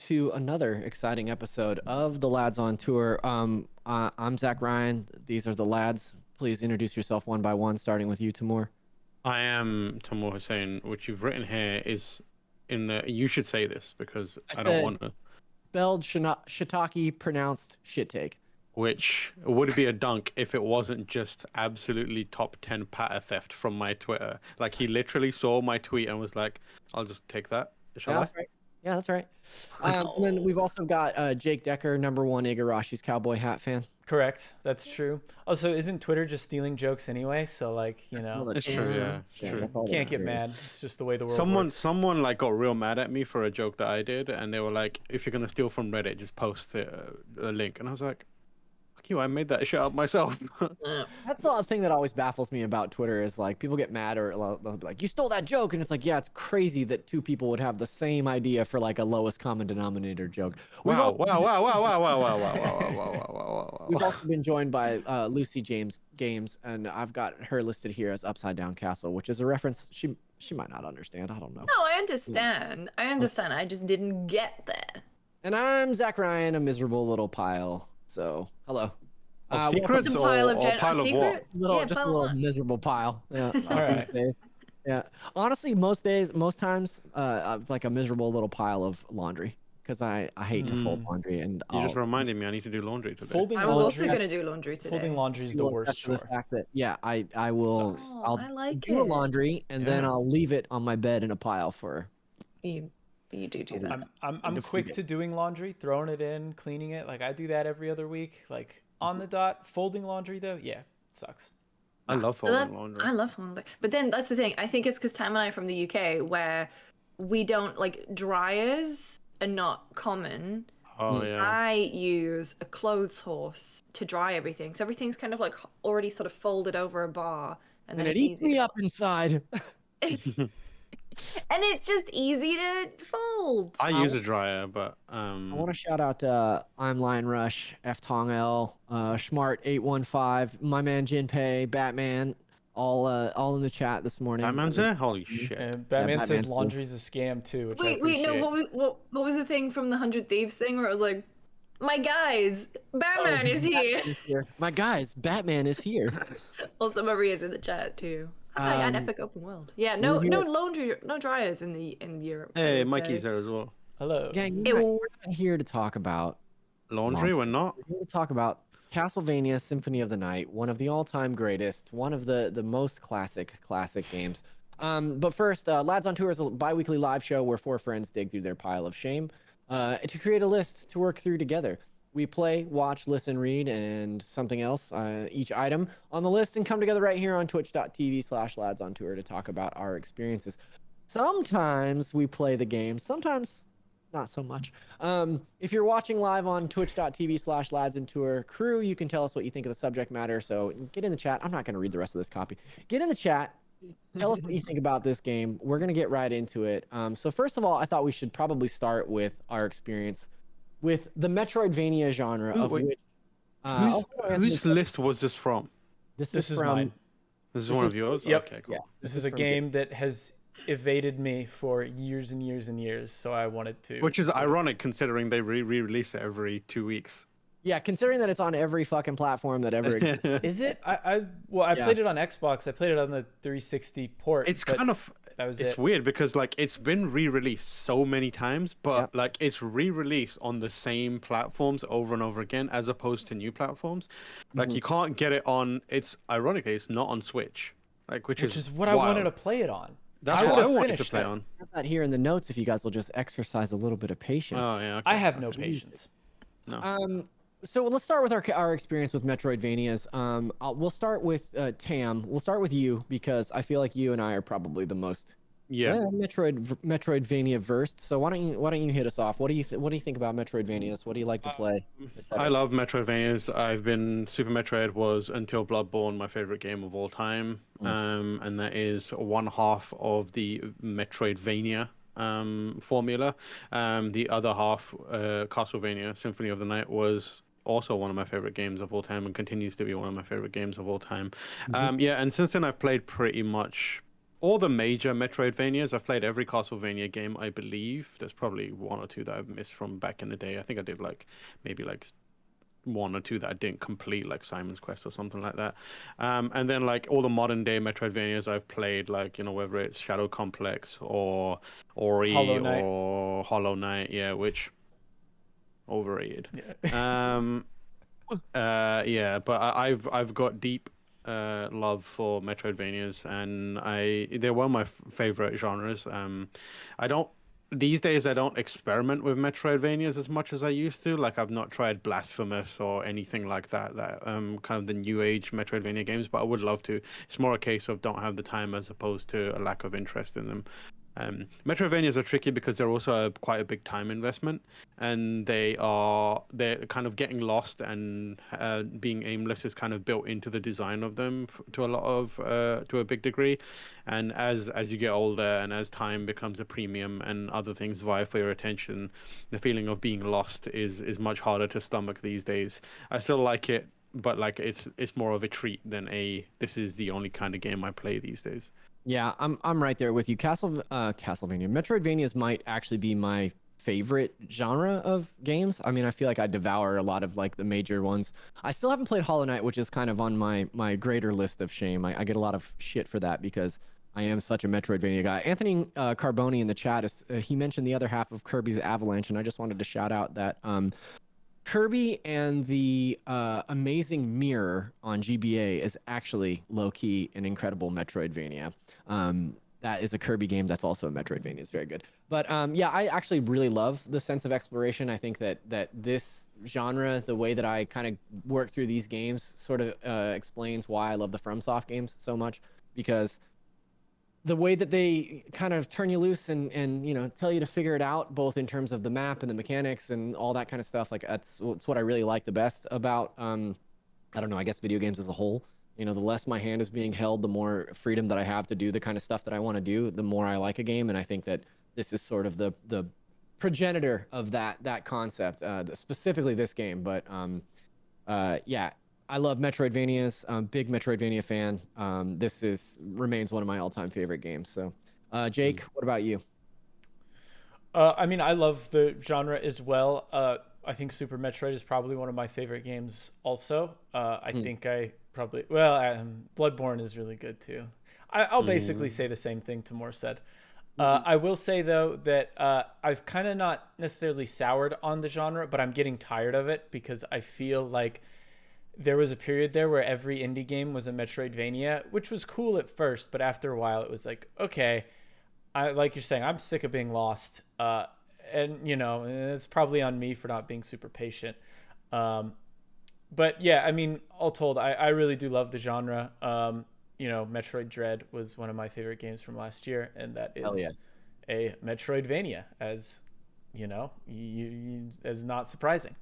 To another exciting episode of the Lads on Tour. I'm Zach Ryan. These are the lads. Please introduce yourself one by one, starting with you, Timur. I am Tamur Hussein. What you've written here is in the. You should say this because I don't want to. Spelled shiitake, pronounced shit take. Which would be a dunk if it wasn't just absolutely top 10 patter theft from my Twitter. Like he literally saw my tweet and was like, "I'll just take that. Shall I?" Right. Yeah, that's right. And then we've also got Jake Decker, #1 Igarashi's cowboy hat fan. Correct. That's true. Also, isn't Twitter just stealing jokes anyway? So like, Well, It's true, yeah, it's yeah, true. that's all that can't get matters. mad. It's just the way the world Someone works. someone like got real mad at me for a joke that I did, and they were like, "If you're gonna steal from Reddit, just post a link." And I was like, "Fuck you! I made that shit up myself." That's the thing that always baffles me about Twitter is like people get mad or they'll be like, you stole that joke. And it's like, yeah, it's crazy that two people would have the same idea for like a lowest common denominator joke. We've Wow! also Wow! Wow! Wow! Wow! Wow! Wow! Wow! Wow! Wow! Wow! Wow! We've Wow! also been joined by Lucy James Games, and I've got her listed here as Upside Down Castle, which is a reference she might not understand. I don't know. No, I understand. I understand. I just didn't get there. And I'm Zach Ryan, a miserable little pile. So hello. Of Welcome secrets Just a or, pile of or pile of what? secret. just a pile little of miserable pile. Yeah, All right. these days. Yeah, honestly, most times, it's like a miserable little pile of laundry because I hate to fold laundry, and You just I'll reminded me I need to do laundry today. Folding I was also laundry. gonna do laundry today. Folding laundry is the will worst attest to the chore. fact that yeah, I will Sucks. Oh, I'll I like do a it. laundry and then Yeah. I'll leave it on my bed in a pile for You do that. I'm a few quick days. to doing laundry, throwing it in, cleaning it. Like I do that every other week. Like on the dot. Folding laundry though, yeah, sucks. I love So that- folding laundry. I love laundry. But then that's the thing. I think it's because Tam and I are from the UK where we don't like dryers are not common. Oh yeah. I use a clothes horse to dry everything. So everything's kind of like already sort of folded over a bar and then and it it's eats easy. me up inside. And it's just easy to fold. I use a dryer, but I want to shout out I'm Lion Rush, F Tong L, Schmart815, my man Jinpei, Batman, all in the chat this morning. Batman's there. Holy shit! And Batman says Batman's cool. laundry's a scam too, which I Wait, appreciate. no, what was the thing from the 100 Thieves thing where it was like, my guys, Batman is here. Batman is here. My guys, Batman is here. Also, Maria's in the chat too. Hi, an epic open world. Yeah, no laundry, no dryers in Europe. I Hey, would Mikey's say. there as well. Hello. Gang, It we're will- not here to talk about Laundry, we're not. We're here to talk about Castlevania Symphony of the Night, one of the all-time greatest, one of the most classic games. But first, Lads on Tour is a bi-weekly live show where four friends dig through their pile of shame to create a list to work through together. We play, watch, listen, read, and something else, each item on the list, and come together right here on twitch.tv/Lads on Tour to talk about our experiences. Sometimes we play the game, sometimes not so much. If you're watching live on twitch.tv/Lads on Tour crew, you can tell us what you think of the subject matter. So get in the chat. I'm not going to read the rest of this copy. Get in the chat. Tell us what you think about this game. We're going to get right into it. So first of all, I thought we should probably start with our experience with the Metroidvania genre, Ooh, of wait. which Whose list was this from? this is from mine. This is This one is- of yours. Yep. Okay, cool. yeah, This is a from game that has evaded me for years and years and years, so I wanted to. Which is ironic considering they re-release it every 2 weeks. Yeah, considering that it's on every fucking platform that ever exists. Is it? I Yeah. played it on Xbox. I played it on the 360 port. It's but kind of that was it's it. weird because like it's been re-released so many times, but Yep. like it's re-released on the same platforms over and over again as opposed to new platforms. Like you can't get it on. It's ironically it's not on Switch, like which Which is what I wanted to wild. play it on. That's I what I would've wanted to finished play it. on. I have that here in the notes if you guys will just exercise a little bit of patience. Oh yeah. I okay. have no patience. So let's start with our experience with Metroidvanias. We'll start with Tam. We'll start with you because I feel like you and I are probably the most Yeah. Metroidvania versed. So why don't you hit us off? What do you think about Metroidvanias? What do you like to play? I love Metroidvanias. I've been Super Metroid was until Bloodborne my favorite game of all time, and that is one half of the Metroidvania formula. The other half, Castlevania Symphony of the Night, was also one of my favorite games of all time and continues to be one of my favorite games of all time. Yeah, and since then I've played pretty much all the major Metroidvanias. I've played every Castlevania game, I believe. There's probably one or two that I've missed from back in the day. I think I did maybe one or two that I didn't complete, like Simon's Quest or something like that. And then like all the modern day Metroidvanias I've played, like, you know, whether it's Shadow Complex or Ori Hollow Knight. or Hollow Knight, yeah, which overrated. Yeah, but I've got deep love for Metroidvanias, and they're one of my favorite genres. I don't these days I don't experiment with Metroidvanias as much as I used to. Like I've not tried Blasphemous or anything like that. That kind of the new age Metroidvania games, but I would love to. It's more a case of don't have the time as opposed to a lack of interest in them. Metroidvanias are tricky because they're also quite a big time investment, and they're kind of getting lost, and being aimless is kind of built into the design of them to a lot of to a big degree. And as you get older and as time becomes a premium and other things vie for your attention, the feeling of being lost is much harder to stomach these days. I still like it, but like it's more of a treat than this is the only kind of game I play these days. Yeah, I'm right there with you. Castlevania, Metroidvanias might actually be my favorite genre of games. I mean, I feel like I devour a lot of like the major ones. I still haven't played Hollow Knight, which is kind of on my greater list of shame. I get a lot of shit for that because I am such a Metroidvania guy. Anthony Carboni in the chat he mentioned the other half of Kirby's Avalanche, and I just wanted to shout out that Kirby and the Amazing Mirror on GBA is actually low-key an incredible Metroidvania. That is a Kirby game that's also a Metroidvania. It's very good. But yeah, I actually really love the sense of exploration. I think that this genre, the way that I kind of work through these games, sort of explains why I love the FromSoft games so much, because the way that they kind of turn you loose and tell you to figure it out, both in terms of the map and the mechanics and all that kind of stuff, like it's what I really like the best about I don't know, I guess video games as a whole. The less my hand is being held, the more freedom that I have to do the kind of stuff that I want to do, the more I like a game. And I think that this is sort of the progenitor of that concept, specifically this game. But yeah, I love Metroidvanias. I'm a big Metroidvania fan. This remains one of my all-time favorite games. So, Jake, what about you? I mean, I love the genre as well. I think Super Metroid is probably one of my favorite games also. I think I probably... Bloodborne is really good too. I'll basically say the same thing Timur said. I will say, though, that I've kind of not necessarily soured on the genre, but I'm getting tired of it because I feel like there was a period there where every indie game was a Metroidvania, which was cool at first, but after a while it was like, okay, like you're saying, I'm sick of being lost. And, it's probably on me for not being super patient. But yeah, I mean, all told, I really do love the genre. Metroid Dread was one of my favorite games from last year, and that is a Metroidvania, as as not surprising.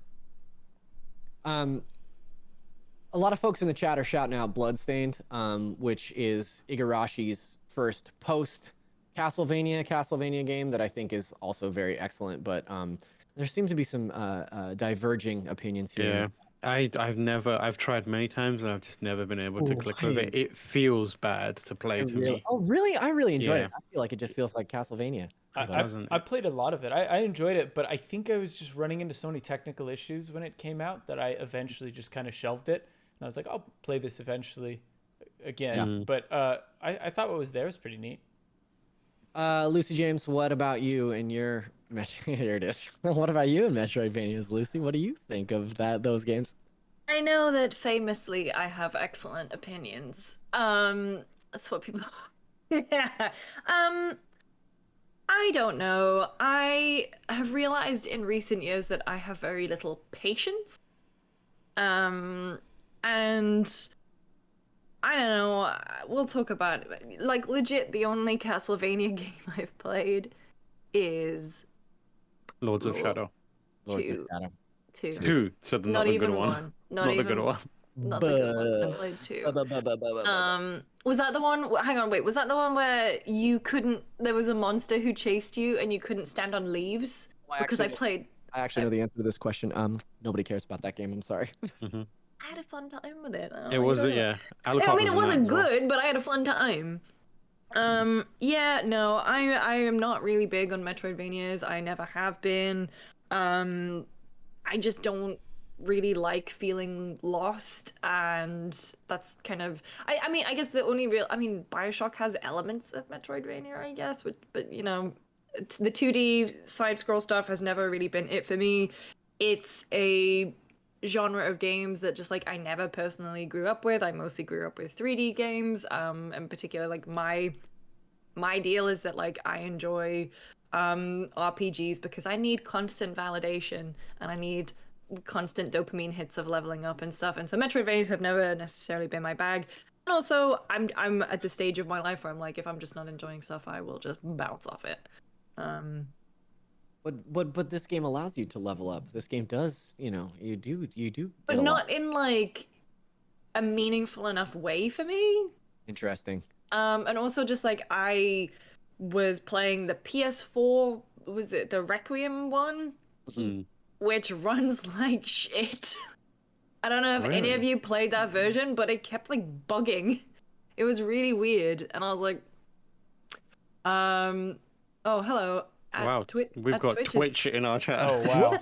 A lot of folks in the chat are shouting out Bloodstained, which is Igarashi's first Castlevania game that I think is also very excellent. But there seems to be some diverging opinions here. Yeah. I've tried many times and I've just never been able to click with it. It feels bad to play to me. Oh, really? I really enjoyed it. I feel like it just feels like Castlevania. I played a lot of it. I enjoyed it, but I think I was just running into so many technical issues when it came out that I eventually just kind of shelved it. And I was like, I'll play this eventually again. Yeah. But I thought what was there was pretty neat. Lucy James, what about you and your... Here it is. What about you in Metroidvanias, Lucy? What do you think of those games? I know that famously I have excellent opinions. That's what people... Yeah. I don't know. I have realized in recent years that I have very little patience. And I don't know, we'll talk about it. Like, legit, the only Castlevania game I've played is Lords of Shadow. Two. Two. So not a good one. Not a good one. Not the good one. I played two. Was that the one? Hang on, wait. Was that the one where you couldn't? There was a monster who chased you, and you couldn't stand on leaves? Because I actually know the answer to this question. Nobody cares about that game. I'm sorry. I had a fun time with it. It wasn't. Yeah. I mean, it wasn't good, but I had a fun time. Yeah, no, I am not really big on Metroidvanias. I never have been. I just don't really like feeling lost, and that's kind of... I mean, I guess the only real... I mean, Bioshock has elements of Metroidvania, I guess, but the 2D side-scroll stuff has never really been it for me. It's a genre of games that just, like, I never personally grew up with. I mostly grew up with 3D games. In particular, like, my deal is that, like, I enjoy RPGs because I need constant validation and I need constant dopamine hits of leveling up and stuff. And so Metroidvanias have never necessarily been my bag. And also, I'm at the stage of my life where I'm like, if I'm just not enjoying stuff, I will just bounce off it. But this game allows you to level up. This game does, you do. But not in like a meaningful enough way for me. Interesting. And also just like I was playing the PS4, was it the Requiem one? Mm-hmm. Which runs like shit. I don't know if any of you played that version, but it kept like bugging. It was really weird. And I was like, oh, hello. Wow, we've got Twitch in our chat. Oh, wow.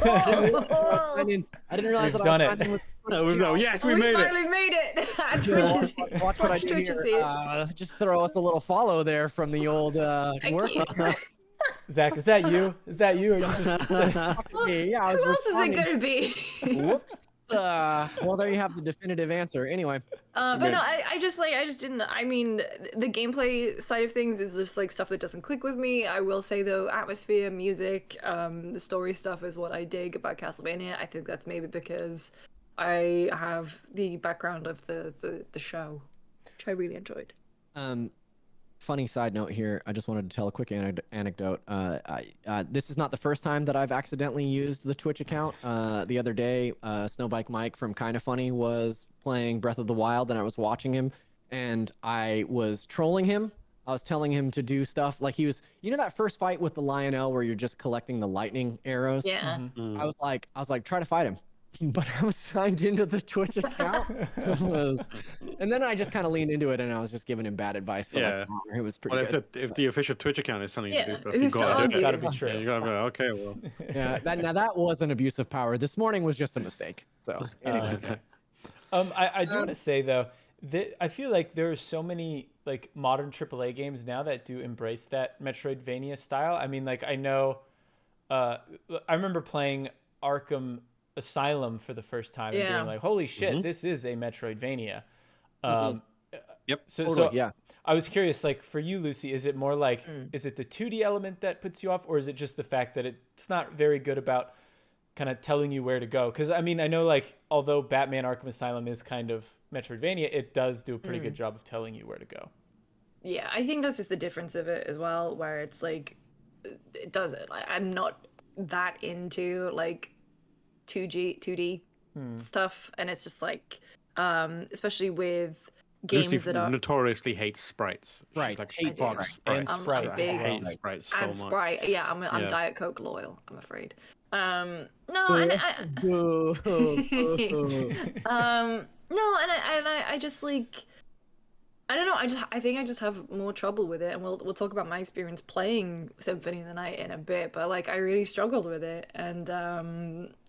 I didn't realize We've that done I it. Yes, we made finally made it. Twitch is Watch what I do Twitch is here. Just throw us a little follow there from the old work. Zach, is that you? Is that you? Or you just... Yeah, I was Who else is it gonna be? Whoops. Well, there you have the definitive answer. Anyway. But no, I just didn't. I mean, the gameplay side of things is just like stuff that doesn't click with me. I will say though, atmosphere, music, the story stuff is what I dig about Castlevania. I think that's maybe because I have the background of the show, which I really enjoyed. Funny side note here. I just wanted to tell a quick anecdote. This is not the first time that I've accidentally used the Twitch account. The other day, Snowbike Mike from Kinda Funny was playing Breath of the Wild, and I was watching him, and I was trolling him. I was telling him to do stuff like he was, that first fight with the Lionel where you're just collecting the lightning arrows. Yeah. Mm-hmm. I was like, try to fight him. But I was signed into the Twitch account. And then I just kind of leaned into it, and I was just giving him bad advice for like an hour. It was pretty good. If the official Twitch account is telling you to do stuff, who's you gotta do it. It's gotta be true. Yeah, you gotta be like, okay, well. Yeah, that was an abuse of power. This morning was just a mistake. So anyway. I do want to say though that I feel like there are so many like modern AAA games now that do embrace that Metroidvania style. I mean, like I know, I remember playing Arkham Asylum for the first time and being like, holy shit, this is a Metroidvania. Yep. So yeah, I was curious, like for you, Lucy, is it more like, is it the 2D element that puts you off, or is it just the fact that it's not very good about kind of telling you where to go? Because I mean, I know like, although Batman Arkham Asylum is kind of Metroidvania, it does do a pretty good job of telling you where to go. Yeah, I think that's just the difference of it as well, where it's like, it does it. Like, I'm not that into like 2D stuff, and it's just like especially with games Lucy that are notoriously hates sprites. Right. Like I do. fuck sprites. And Sprite. I hate sprites so and much. Sprite. Yeah, I'm Diet Coke loyal, I'm afraid. No, and I just like, I don't know. I think I just have more trouble with it, and we'll talk about my experience playing Symphony of the Night in a bit. But like, I really struggled with it, and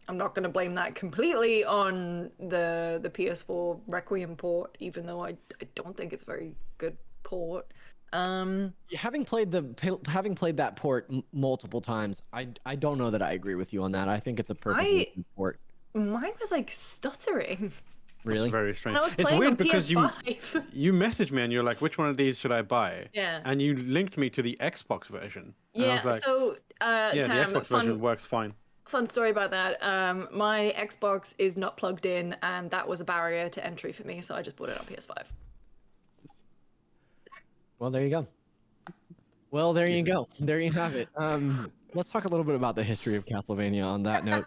I'm not going to blame that completely on the PS4 Requiem port, even though I don't think it's a very good port. Having played that port multiple times, I don't know that I agree with you on that. I think it's a perfectly good port. Mine was like stuttering. Really? It's very strange. And I was It's playing weird on because PS5. you messaged me and you're like, which one of these should I buy? Yeah. And you linked me to the Xbox version. And I Yeah. was like, So yeah, Tam, the Xbox version works fine. Fun story about that. My Xbox is not plugged in, and that was a barrier to entry for me, so I just bought it on PS5. Well, there you go. Well, there you go. There you have it. Let's talk a little bit about the history of Castlevania on that note.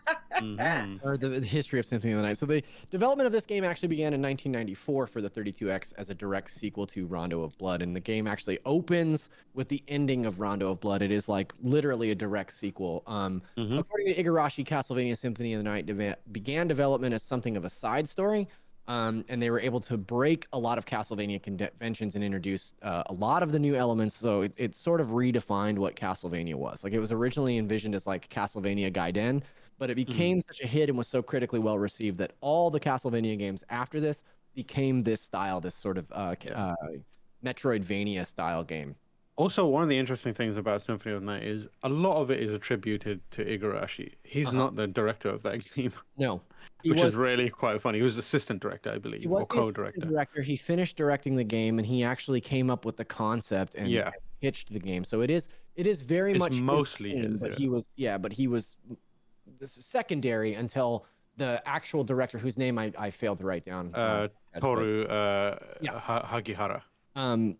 Or the history of Symphony of the Night. So the development of this game actually began in 1994 for the 32X as a direct sequel to Rondo of Blood, and the game actually opens with the ending of Rondo of Blood. It is like literally a direct sequel. According to Igarashi, Castlevania Symphony of the Night began development as something of a side story. And they were able to break a lot of Castlevania conventions and introduce a lot of the new elements. So it sort of redefined what Castlevania was. Like, it was originally envisioned as like Castlevania Gaiden, but it became such a hit and was so critically well received that all the Castlevania games after this became this style, this sort of Metroidvania style game. Also, one of the interesting things about Symphony of the Night is a lot of it is attributed to Igarashi. He's not the director of that game. No. Which is really quite funny. He was the assistant director, I believe, or co-director. He finished directing the game, and he actually came up with the concept and pitched the game. So it is It is very It's much his mostly team, his, but yeah. he was secondary until the actual director, whose name I failed to write down. Toru Yeah. Hagihara.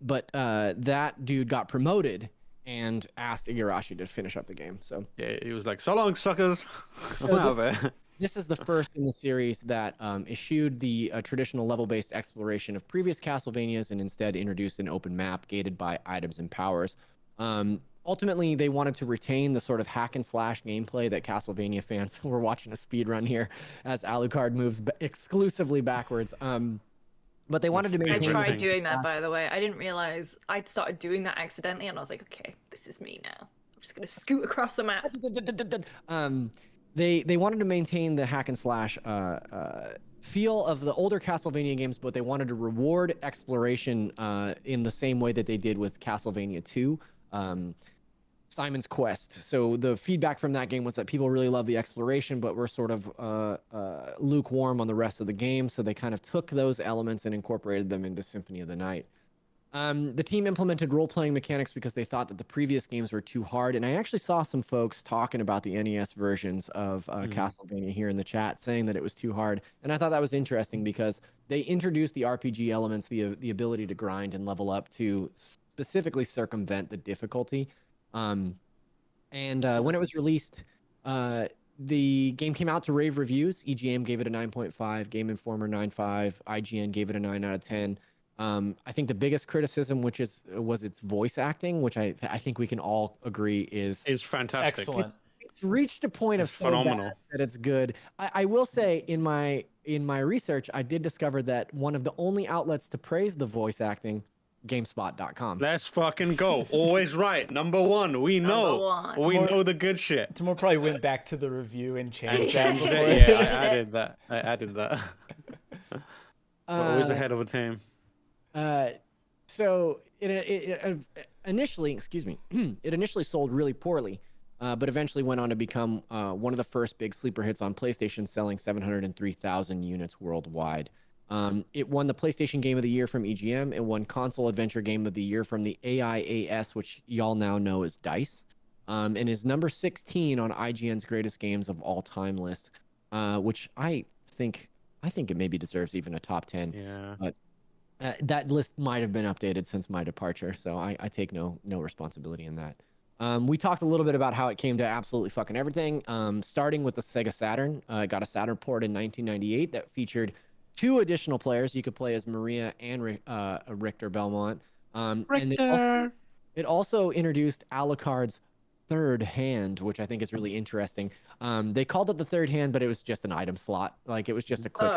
But that dude got promoted and asked Igarashi to finish up the game. So Yeah, he was like, "So long, suckers." I'm So out there. this is the first in the series that eschewed the traditional level-based exploration of previous Castlevanias and instead introduced an open map gated by items and powers. Ultimately, they wanted to retain the sort of hack and slash gameplay that Castlevania fans were watching a speed run here as Alucard moves exclusively backwards. But they wanted to I maintain. tried doing that, by the way. I didn't realize I'd started doing that accidentally, and I was like, okay, this is me now. I'm just gonna scoot across the map. They wanted to maintain the hack and slash feel of the older Castlevania games, but they wanted to reward exploration in the same way that they did with Castlevania 2. Simon's Quest. So the feedback from that game was that people really love the exploration, but were sort of lukewarm on the rest of the game. So they kind of took those elements and incorporated them into Symphony of the Night. The team implemented role-playing mechanics because they thought that the previous games were too hard. And I actually saw some folks talking about the NES versions of Castlevania here in the chat, saying that it was too hard. And I thought that was interesting because they introduced the RPG elements, the ability to grind and level up to specifically circumvent the difficulty. When it was released, the game came out to rave reviews. EGM gave it a 9.5, Game Informer 9.5, IGN gave it a 9 out of 10. I think the biggest criticism, was its voice acting, which I think we can all agree is fantastic. Excellent. It's reached a point of so phenomenal bad that it's good. I will say in my research, I did discover that one of the only outlets to praise the voice acting, GameSpot.com. Let's fucking go. Always right. Number one. We know. We know the good shit. Tomorrow probably went back to the review and changed And that. changed it. Yeah, I added that. We're always ahead of a team. So it initially, excuse me, it initially sold really poorly, but eventually went on to become one of the first big sleeper hits on PlayStation, selling 703,000 units worldwide. It won the PlayStation Game of the Year from EGM. It won Console Adventure Game of the Year from the AIAS, which y'all now know as DICE, and is number 16 on IGN's greatest games of all time list, which I think it maybe deserves even a top 10. Yeah. But that list might have been updated since my departure, so I take no responsibility in that. We talked a little bit about how it came to absolutely fucking everything, starting with the Sega Saturn. It got a Saturn port in 1998 that featured 2 additional players. You could play as Maria and Richter Belmont. And it also introduced Alucard's third hand, which I think is really interesting. They called it the third hand, but it was just an item slot. Like, it was just a quick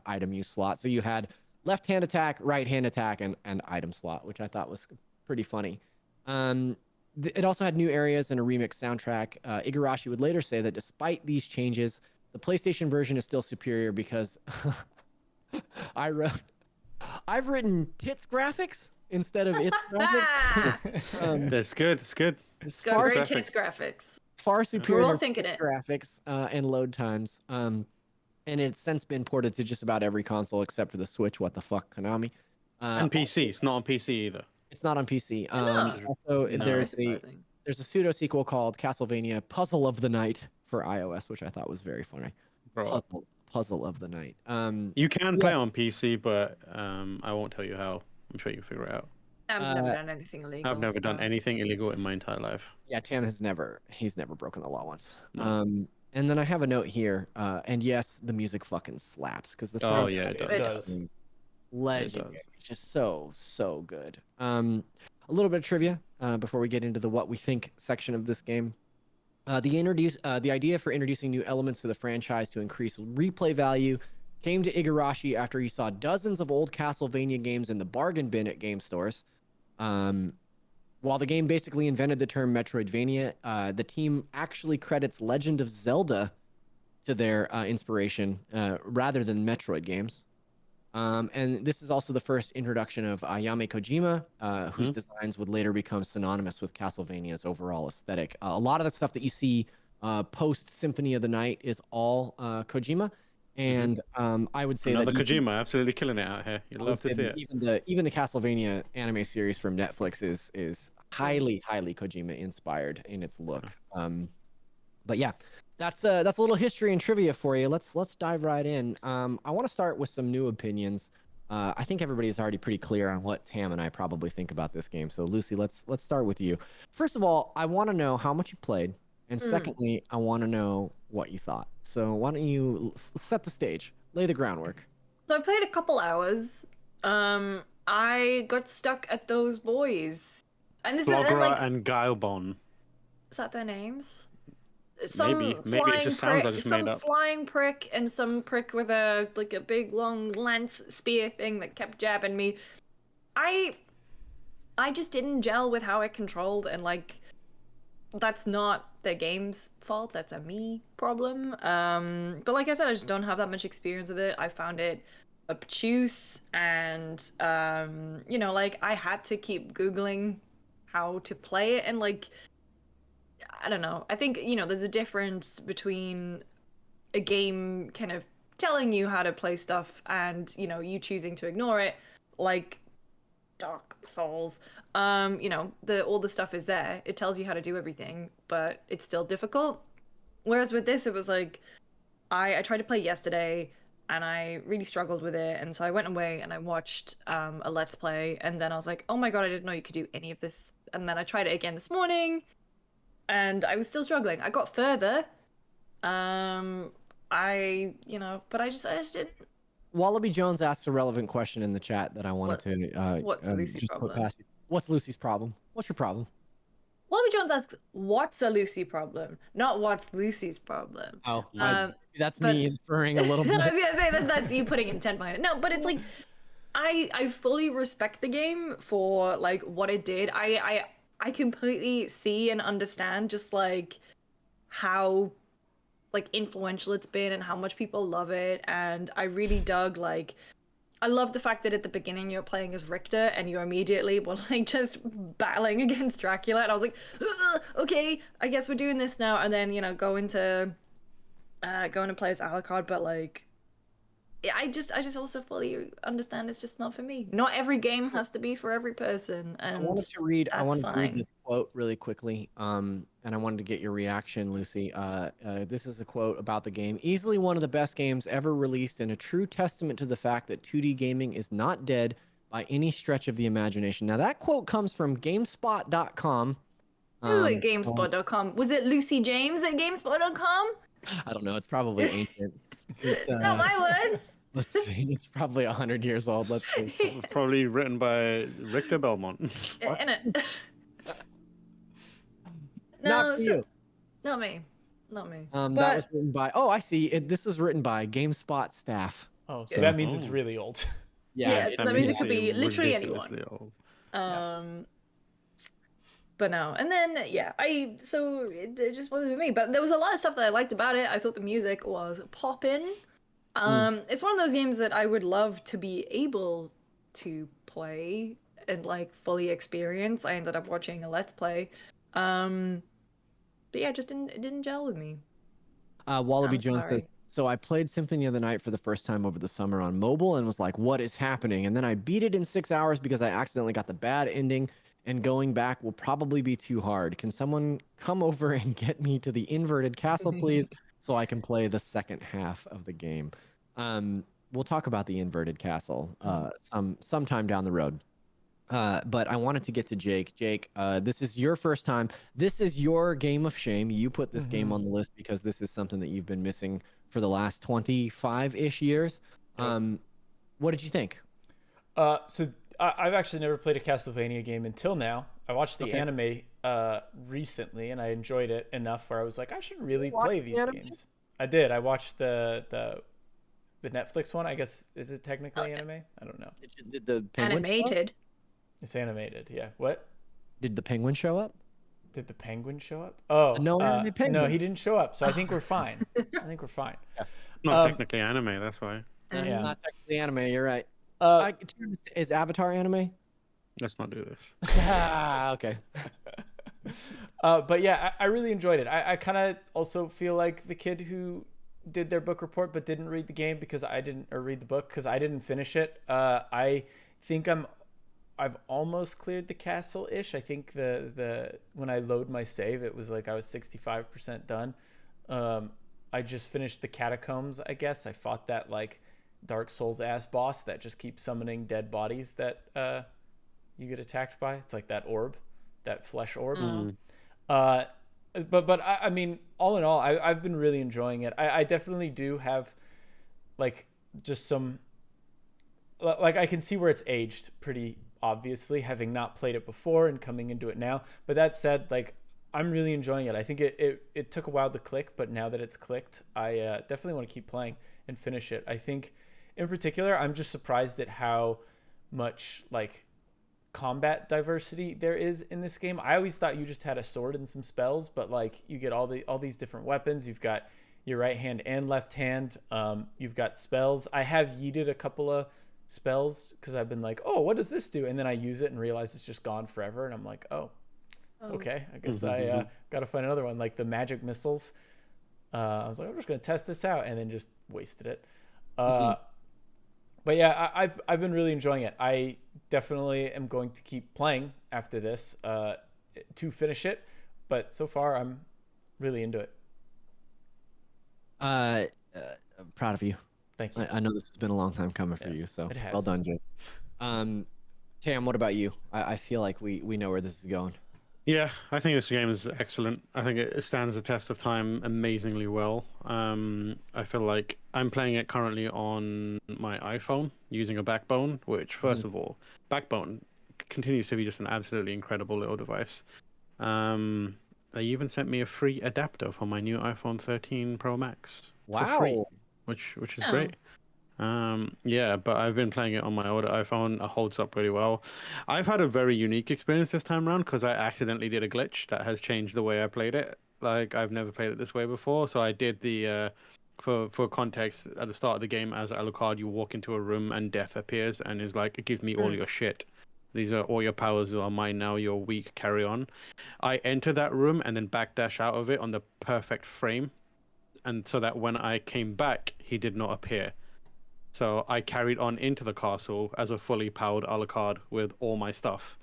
item use slot. So you had left hand attack, right hand attack, and item slot, which I thought was pretty funny. It also had new areas and a remix soundtrack. Igarashi would later say that despite these changes, the PlayStation version is still superior because I've written tits graphics instead of its graphics. That's good. It's good. It's got great tits graphics. Far superior We're all thinking it. graphics and load times. And it's since been ported to just about every console except for the Switch. What the fuck, Konami? And PC. It's not on PC either. It's not on PC. No. Also, No. there's a pseudo sequel called Castlevania Puzzle of the Night for iOS, which I thought was very funny. Bro. Puzzle of the Night. You can play on PC, but I won't tell you how. I'm sure you can figure it out. Tam's never done anything illegal. I've never done anything illegal in my entire life. Yeah, Tam he's never broken the law once. No. And then I have a note here, and yes, the music fucking slaps because the Oh sound yeah, It it does. does. legendary, just so good. A little bit of trivia before we get into the what we think section of this game. The idea for introducing new elements to the franchise to increase replay value came to Igarashi after he saw dozens of old Castlevania games in the bargain bin at game stores. While the game basically invented the term Metroidvania, the team actually credits Legend of Zelda to their inspiration rather than Metroid games. And this is also the first introduction of Ayame Kojima, whose designs would later become synonymous with Castlevania's overall aesthetic. A lot of the stuff that you see post Symphony of the Night is all Kojima. And I would say Another that Kojima, absolutely killing it out here. You'd love to see it. even the Castlevania anime series from Netflix is highly Kojima inspired in its look. But yeah, that's a little history and trivia for you. Let's dive right in. I want to start with some new opinions. I think everybody's already pretty clear on what Tam and I probably think about this game. So Lucy, let's start with you. First of all, I want to know how much you played, and secondly, I want to know what you thought. So why don't you set the stage, lay the groundwork? So I played a couple hours. I got stuck at those boys. And this is Blogra like, and Guilebon. is that their names? Maybe it just sounds like it's made up. Some flying prick and some prick with a big long lance spear thing that kept jabbing me. I just didn't gel with how I controlled, and like, that's not the game's fault. That's a me problem. But like I said, I just don't have that much experience with it. I found it obtuse, and you know, like, I had to keep Googling how to play it, and like, I don't know. I think, you know, there's a difference between a game kind of telling you how to play stuff and, you know, you choosing to ignore it, like Dark Souls. You know, all the stuff is there. It tells you how to do everything, but it's still difficult. Whereas with this, it was like, I tried to play yesterday and I really struggled with it. And so I went away and I watched a Let's Play, and then I was like, oh my God, I didn't know you could do any of this. And then I tried it again this morning, and I was still struggling. I got further. You know, but I just didn't. Wallaby Jones asked a relevant question in the chat that I wanted to what's Lucy's just put problem? past you. What's Lucy's problem? What's your problem? Wallaby Jones asks, what's a Lucy problem? Not what's Lucy's problem. Oh, that's but- me inferring a little bit. I was gonna say that's you putting intent behind it. No, but it's like, I fully respect the game for like what it did. I completely see and understand just like how like influential it's been and how much people love it. And I really dug, like, I love the fact that at the beginning you're playing as Richter and you immediately were like just battling against Dracula, and I was like, okay, I guess we're doing this now. And then, you know, going to play as Alucard, but like, I just also fully understand it's just not for me. Not every game has to be for every person, and I wanted to read fine. this quote really quickly, and I wanted to get your reaction, Lucy. This is a quote about the game. Easily one of the best games ever released, and a true testament to the fact that 2D gaming is not dead by any stretch of the imagination. Now, that quote comes from GameSpot.com. Ooh, at GameSpot.com. Was it Lucy James at GameSpot.com? I don't know. It's probably ancient. It's not my words. Let's see. It's probably 100 years old. Let's see. Probably written by Richter Belmont. In it. Not for you. Not me. Not me. That was written by. Oh, I see. This was written by GameSpot staff. Oh, so that means it's really old. Yeah, so that means it could be literally ridiculously anyone. old. But no, and then so it just wasn't for me. But there was a lot of stuff that I liked about it. I thought the music was poppin'. It's one of those games that I would love to be able to play and like fully experience. I ended up watching a Let's Play. But yeah, it didn't gel with me. Wallaby I'm Jones sorry. says, so I played Symphony of the Night for the first time over the summer on mobile and was like, what is happening? And then I beat it in 6 hours because I accidentally got the bad ending, and going back will probably be too hard. Can someone come over and get me to the inverted castle, please, so I can play the second half of the game? We'll talk about the inverted castle sometime down the road. But I wanted to get to Jake. Jake, this is your first time. This is your game of shame. You put this game on the list because this is something that you've been missing for the last 25-ish years. What did you think? So I've actually never played a Castlevania game until now. I watched the anime recently, and I enjoyed it enough where I was like, I should really play these games. I did. I watched the Netflix one. I guess, is it technically anime? I don't know. Did the penguin Animated. It's animated. Yeah. What? Did the penguin show up? Did the penguin show up? Oh, No anime penguin. no, he didn't show up. So I think we're fine. I think we're fine. Not technically anime, that's why. That's Yeah. not technically anime. You're right. Is Avatar anime? Let's not do this. Okay. But yeah, I really enjoyed it. I kind of also feel like the kid who did their book report but didn't read the game because I didn't, or read the book because I didn't finish it. I think I'm I've almost cleared the castle ish. I think the when I load my save, it was like I was 65% done. I just finished the catacombs. I guess I fought that like Dark Souls ass boss that just keeps summoning dead bodies that you get attacked by. It's like that orb, that flesh orb. Uh, but I mean, all in all, I've been really enjoying it. I definitely do have like just some like I can see where it's aged pretty obviously, having not played it before and coming into it now. But that said, like I'm really enjoying it. I think it took a while to click, but now that it's clicked, I definitely want to keep playing and finish it. I think in particular, I'm just surprised at how much like combat diversity there is in this game. I always thought you just had a sword and some spells, but like you get all these different weapons. You've got your right hand and left hand. You've got spells. I have yeeted a couple of spells because I've been like, oh, what does this do? And then I use it and realize it's just gone forever. And I'm like, oh, okay, I guess I got to find another one. Like the magic missiles. I was like, I'm just going to test this out, and then just wasted it. But yeah, I've been really enjoying it. I definitely am going to keep playing after this to finish it. But so far, I'm really into it. I'm proud of you. Thank you. I know this has been a long time coming for you, so it has. well done, Jake. Tam, what about you? I feel like we know where this is going. Yeah, I think this game is excellent. I think it stands the test of time amazingly well. I feel like I'm playing it currently on my iPhone using a Backbone, which, first of all, Backbone continues to be just an absolutely incredible little device. They even sent me a free adapter for my new iPhone 13 Pro Max for free, which is great. Yeah, but I've been playing it on my older iPhone. It holds up really well. I've had a very unique experience this time around because I accidentally did a glitch that has changed the way I played it. Like I've never played it this way before. So I did the for context, at the start of the game, as Alucard, you walk into a room and death appears and is like, give me all your shit. These are all your powers are mine now. You're weak. Carry on. I enter that room and then backdash out of it on the perfect frame, and so that when I came back, he did not appear. So I carried on into the castle as a fully powered Alucard with all my stuff.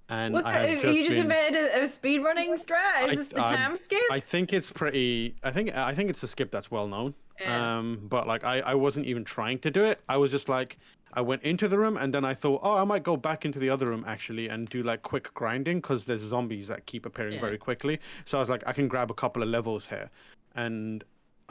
And What's that? You just invented a speedrunning strat? Is this the Tam skip? I think it's pretty. I think it's a skip that's well known. Yeah. But like I wasn't even trying to do it. I was just like, I went into the room and then I thought, oh, I might go back into the other room actually and do like quick grinding because there's zombies that keep appearing very quickly. So I was like, I can grab a couple of levels here, and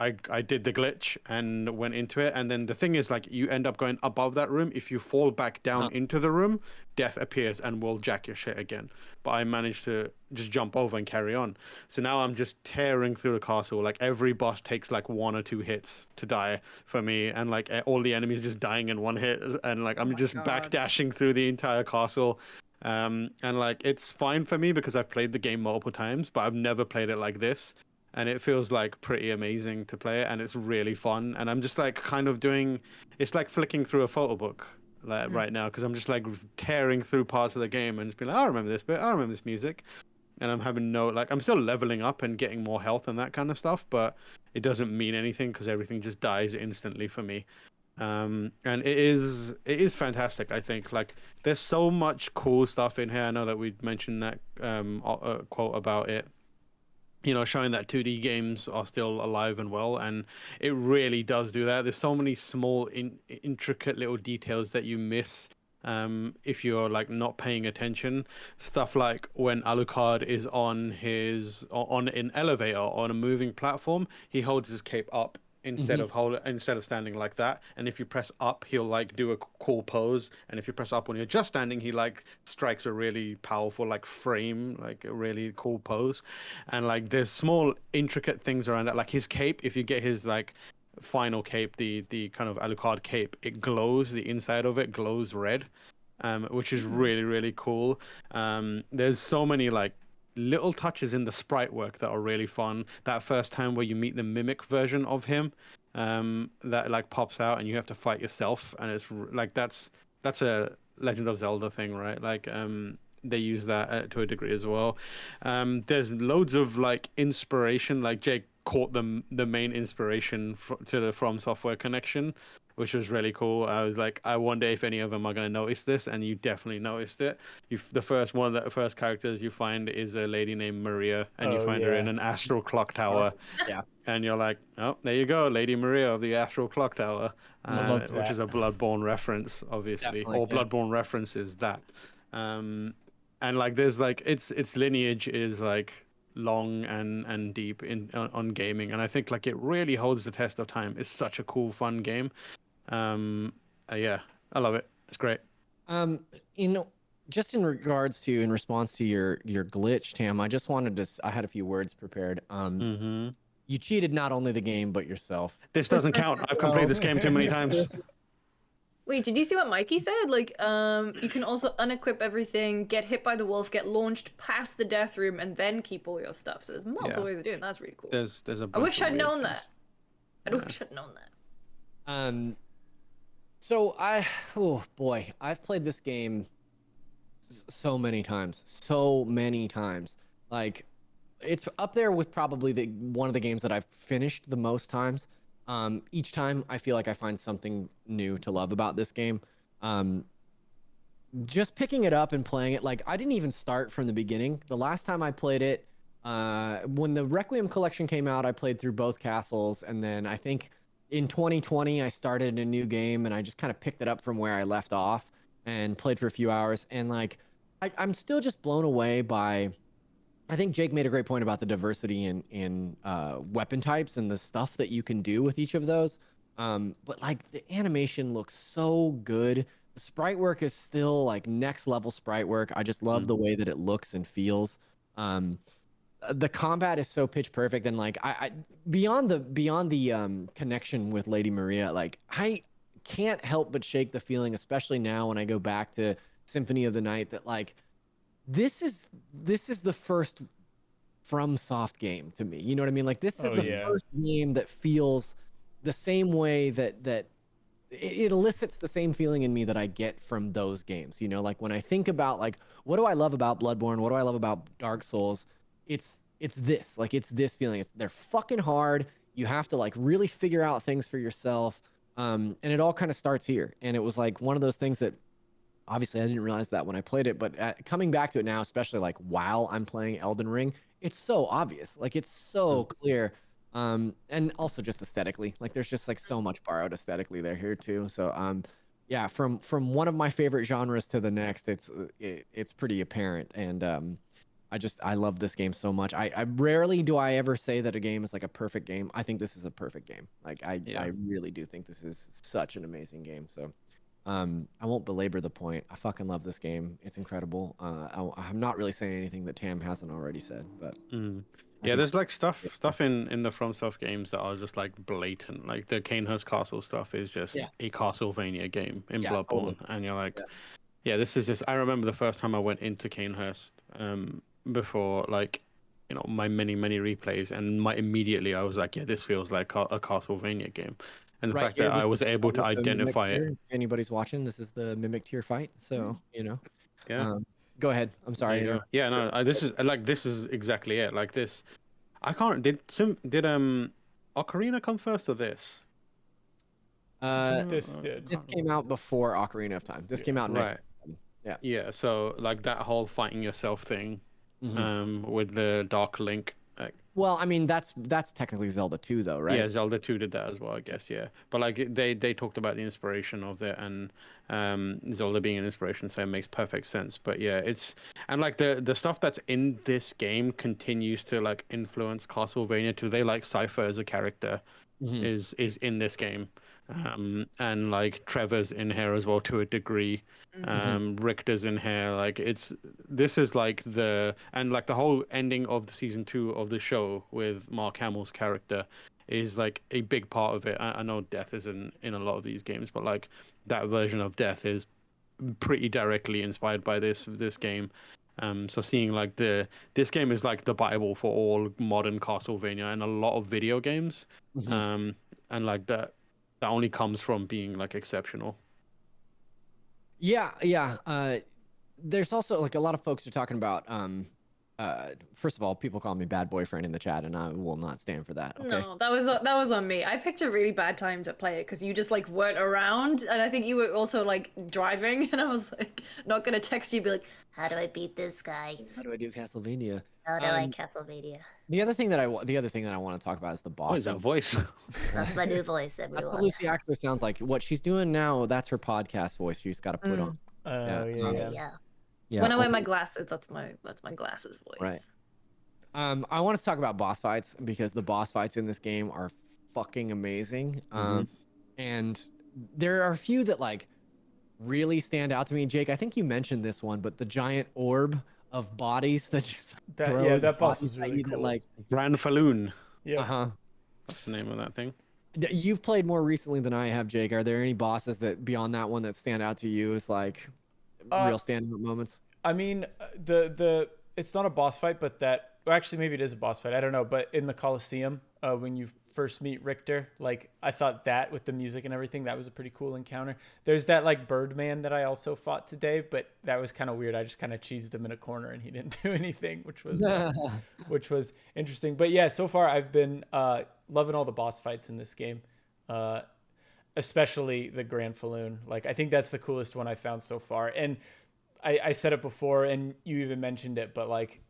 I did the glitch and went into it. And then the thing is, like, you end up going above that room. If you fall back down into the room, death appears and will jack your shit again. But I managed to just jump over and carry on. So now I'm just tearing through the castle. Like, every boss takes like 1 or 2 hits to die for me. And like all the enemies just dying in 1 hit. And like, I'm just backdashing through the entire castle. And like, it's fine for me because I've played the game multiple times, but I've never played it like this. And it feels like pretty amazing to play it, and it's really fun. And I'm just like kind of doing, it's like flicking through a photo book like right now, because I'm just like tearing through parts of the game and just being like, I remember this bit, I remember this music, and I'm having I'm still leveling up and getting more health and that kind of stuff, but it doesn't mean anything because everything just dies instantly for me. And it is fantastic. I think like there's so much cool stuff in here. I know that we mentioned that quote about it, you know, showing that 2D games are still alive and well, and it really does do that. There's so many small, intricate little details that you miss if you're like not paying attention. Stuff like when Alucard is on an elevator on a moving platform, he holds his cape up instead of standing like that, and if you press up, he'll like do a cool pose, and if you press up when you're just standing, he like strikes a really powerful like frame, like a really cool pose. And like there's small intricate things around that, like his cape, if you get his like final cape, the kind of Alucard cape, it glows, the inside of it glows red, which is really, really cool. There's so many like little touches in the sprite work that are really fun. That first time where you meet the mimic version of him, that like pops out and you have to fight yourself, and it's like that's a Legend of Zelda thing, right? Like they use that to a degree as well. There's loads of like inspiration, like Jake caught the main inspiration to the From Software connection which was really cool. I was like, I wonder if any of them are going to notice this, and you definitely noticed it. The first characters you find is a lady named Maria, and you Oh, find her yeah. in an astral clock tower. Yeah. And you're like, oh, there you go, Lady Maria of the Astral Clock Tower, I loved which that. is a Bloodborne reference, obviously, Definitely, or yeah. Bloodborne references that. And like, there's like its lineage is like long and deep on gaming, and I think like it really holds the test of time. It's such a cool, fun game. Yeah, I love it. It's great. In just in regards to in response to your glitch, Tam, I just wanted to I had a few words prepared. You cheated not only the game but yourself. This doesn't count. I've completed this game too many times. Wait, did you see what Mikey said? Like, you can also unequip everything, get hit by the wolf, get launched past the death room, and then keep all your stuff. So there's multiple ways of doing it. That's really cool. There's a bunch I wish of I'd weird known things. that. I wish I'd known that. So oh boy, I've played this game so many times. Like, it's up there with probably one of the games that I've finished the most times. Each time I feel like I find something new to love about this game. Just picking it up and playing it, like I didn't even start from the beginning. The last time I played it, when the Requiem collection came out, I played through both castles, and then I think in 2020 I started a new game and I just kind of picked it up from where I left off and played for a few hours. And like I'm still just blown away by. I think Jake made a great point about the diversity in weapon types and the stuff that you can do with each of those. But like the animation looks so good. The sprite work is still like next level sprite work. I just love the way that it looks and feels. The combat is so pitch perfect, and like I beyond the connection with Lady Maria, like I can't help but shake the feeling, especially now when I go back to Symphony of the Night, that like this is the first FromSoft game to me. You know what I mean? Like this is first game that feels the same way that it elicits the same feeling in me that I get from those games. You know, like when I think about like what do I love about Bloodborne? What do I love about Dark Souls? It's this. Like it's this feeling. They're fucking hard. You have to like really figure out things for yourself. And it all kind of starts here. And it was like one of those things that obviously I didn't realize that when I played it, but coming back to it now, especially like while I'm playing Elden Ring, it's so obvious. Like it's so clear. And also just aesthetically, like there's just like so much borrowed aesthetically there here too. So yeah, from one of my favorite genres to the next, it's pretty apparent. And I love this game so much. I rarely do I ever say that a game is like a perfect game. I think this is a perfect game. Like I really do think this is such an amazing game. So I won't belabor the point. I fucking love this game. It's incredible. I'm not really saying anything that Tam hasn't already said, but yeah, there's like stuff in the FromSoft games that are just like blatant. Like the Canehurst Castle stuff is just a Castlevania game in Bloodborne, totally. and you're like, yeah, this is just. I remember the first time I went into Canehurst, before like, you know, my many replays, and immediately I was like, yeah, this feels like a Castlevania game. And the fact that I was able to identify it. If anybody's watching, this is the Mimic Tier fight. So, you know. Yeah. Go ahead. I'm sorry. Yeah, no, this is exactly it. Like this, I can't. Did Ocarina come first or this? This did. This came out before Ocarina of Time. This came out next. Right. Yeah. So like that whole fighting yourself thing, with the Dark Link. Well, I mean that's technically Zelda 2 though, right? Yeah, Zelda 2 did that as well, I guess. Yeah, but like they talked about the inspiration of it, and Zelda being an inspiration, so it makes perfect sense. But yeah, and like the stuff that's in this game continues to like influence Castlevania too. They like Cypher as a character is in this game, and like Trevor's in here as well to a degree. Richter's in here. Like this is like the whole ending of the season 2 of the show with Mark Hamill's character is like a big part of it. I know death is in a lot of these games, but like that version of death is pretty directly inspired by this game. So seeing like this game is like the Bible for all modern Castlevania and a lot of video games. And like that only comes from being like exceptional. Yeah. There's also like a lot of folks are talking about First of all, people call me bad boyfriend in the chat, and I will not stand for that. Okay. No, that was on me. I picked a really bad time to play it because you just like weren't around, and I think you were also like driving, and I was like not gonna text you, be like, How do I beat this guy? How do I do Castlevania? How do I Castlevania? The other thing that I want to talk about is the What is boss. that voice? That's my new voice, That's everyone. what Lucy actually sounds like. What she's doing now, that's her podcast voice. She's got to put on. Oh yeah. Yeah. when I wear my glasses, that's my glasses voice. Right. I want to talk about boss fights because the boss fights in this game are fucking amazing. And there are a few that like really stand out to me. Jake, I think you mentioned this one, but the giant orb of bodies that just throws that boss bodies is at really you that, cool. like Grand Falloon. Yeah. That's the name of that thing. You've played more recently than I have, Jake. Are there any bosses that beyond that one that stand out to you as like real standout moments? I mean, the it's not a boss fight, but well, actually maybe it is a boss fight. I don't know. But in the Colosseum, when you first meet Richter, like I thought that with the music and everything, that was a pretty cool encounter. There's that like Birdman that I also fought today, but that was kind of weird. I just kind of cheesed him in a corner and he didn't do anything, which was interesting. But yeah, so far I've been loving all the boss fights in this game. Especially the Grand Falloon. Like I think that's the coolest one I found so far. And I said it before, and you even mentioned it, but like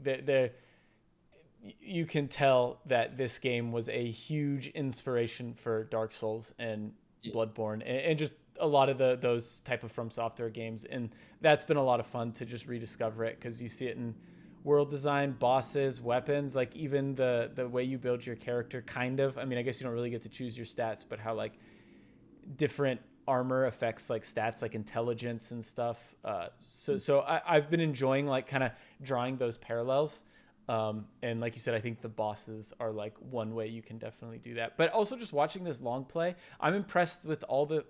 you can tell that this game was a huge inspiration for Dark Souls and Bloodborne, and just a lot of those type of From Software games. And that's been a lot of fun to just rediscover it because you see it in world design, bosses, weapons, like even the way you build your character. Kind of. I mean, I guess you don't really get to choose your stats, but how like different armor affects like stats like intelligence and stuff. So I've been enjoying like kind of drawing those parallels. And like you said, I think the bosses are like one way you can definitely do that. But also just watching this long play, I'm impressed with all the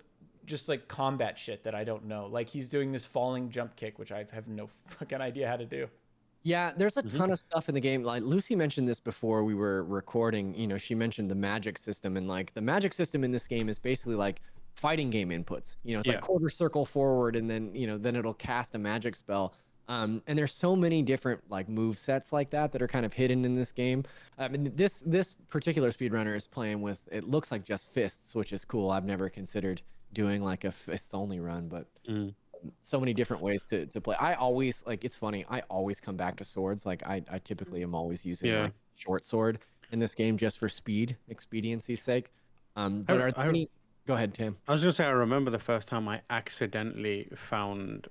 just like combat shit that I don't know. Like he's doing this falling jump kick, which I have no fucking idea how to do. Yeah, there's a ton of stuff in the game. Like Lucy mentioned this before we were recording. You know, she mentioned the magic system, and like the magic system in this game is basically like fighting game inputs. You know, it's like quarter circle forward, and then then it'll cast a magic spell. And there's so many different like move sets like that are kind of hidden in this game. I mean, this particular speedrunner is playing with, it looks like just fists, which is cool. I've never considered doing like a fists only run, but so many different ways to play. I always like, it's funny, I always come back to swords. Like I typically am always using like short sword in this game just for expediency's sake. But are there any? Go ahead, Tim. I was gonna say I remember the first time I accidentally found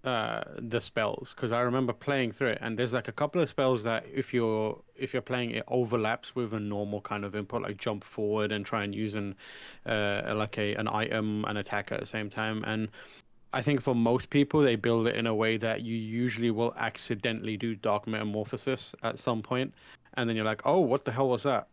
the spells, because I remember playing through it, and there's like a couple of spells that if you're playing, it overlaps with a normal kind of input, like jump forward and try and use an item and attack at the same time. And I think for most people, they build it in a way that you usually will accidentally do Dark Metamorphosis at some point, and then you're like, oh, what the hell was that?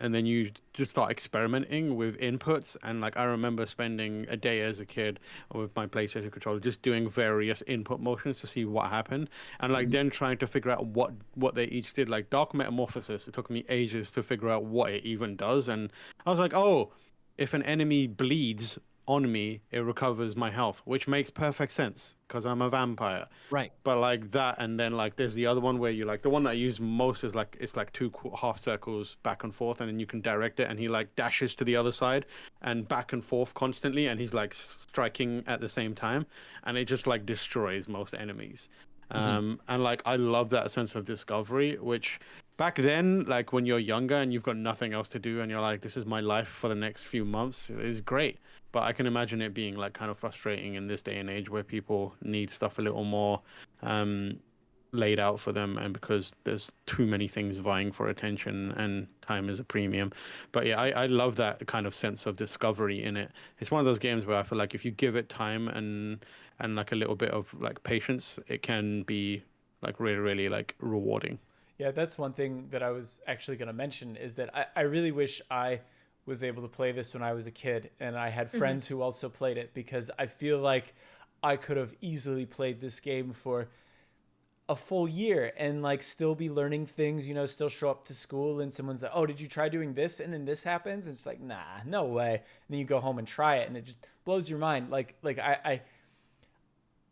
And then you just start experimenting with inputs. And like I remember spending a day as a kid with my PlayStation controller just doing various input motions to see what happened, and like then trying to figure out what they each did. Like Dark Metamorphosis, it took me ages to figure out what it even does. And I was like, oh, if an enemy bleeds on me, it recovers my health, which makes perfect sense because I'm a vampire. Right. But like that, and then like there's the other one where you like, the one that I use most is like, it's like two half circles back and forth, and then you can direct it, and he like dashes to the other side and back and forth constantly, and he's like striking at the same time, and it just like destroys most enemies. And like I love that sense of discovery, which back then, like when you're younger and you've got nothing else to do and you're like, this is my life for the next few months, it is great. But I can imagine it being like kind of frustrating in this day and age where people need stuff a little more laid out for them, and because there's too many things vying for attention and time is a premium. But yeah, I love that kind of sense of discovery in it. It's one of those games where I feel like if you give it time and like a little bit of like patience, it can be like really, really like rewarding. Yeah, that's one thing that I was actually going to mention, is that I really wish I was able to play this when I was a kid and I had friends who also played it, because I feel like I could have easily played this game for a full year and like still be learning things, you know, still show up to school and someone's like, oh, did you try doing this? And then this happens. And it's like, nah, no way. And then you go home and try it and it just blows your mind. Like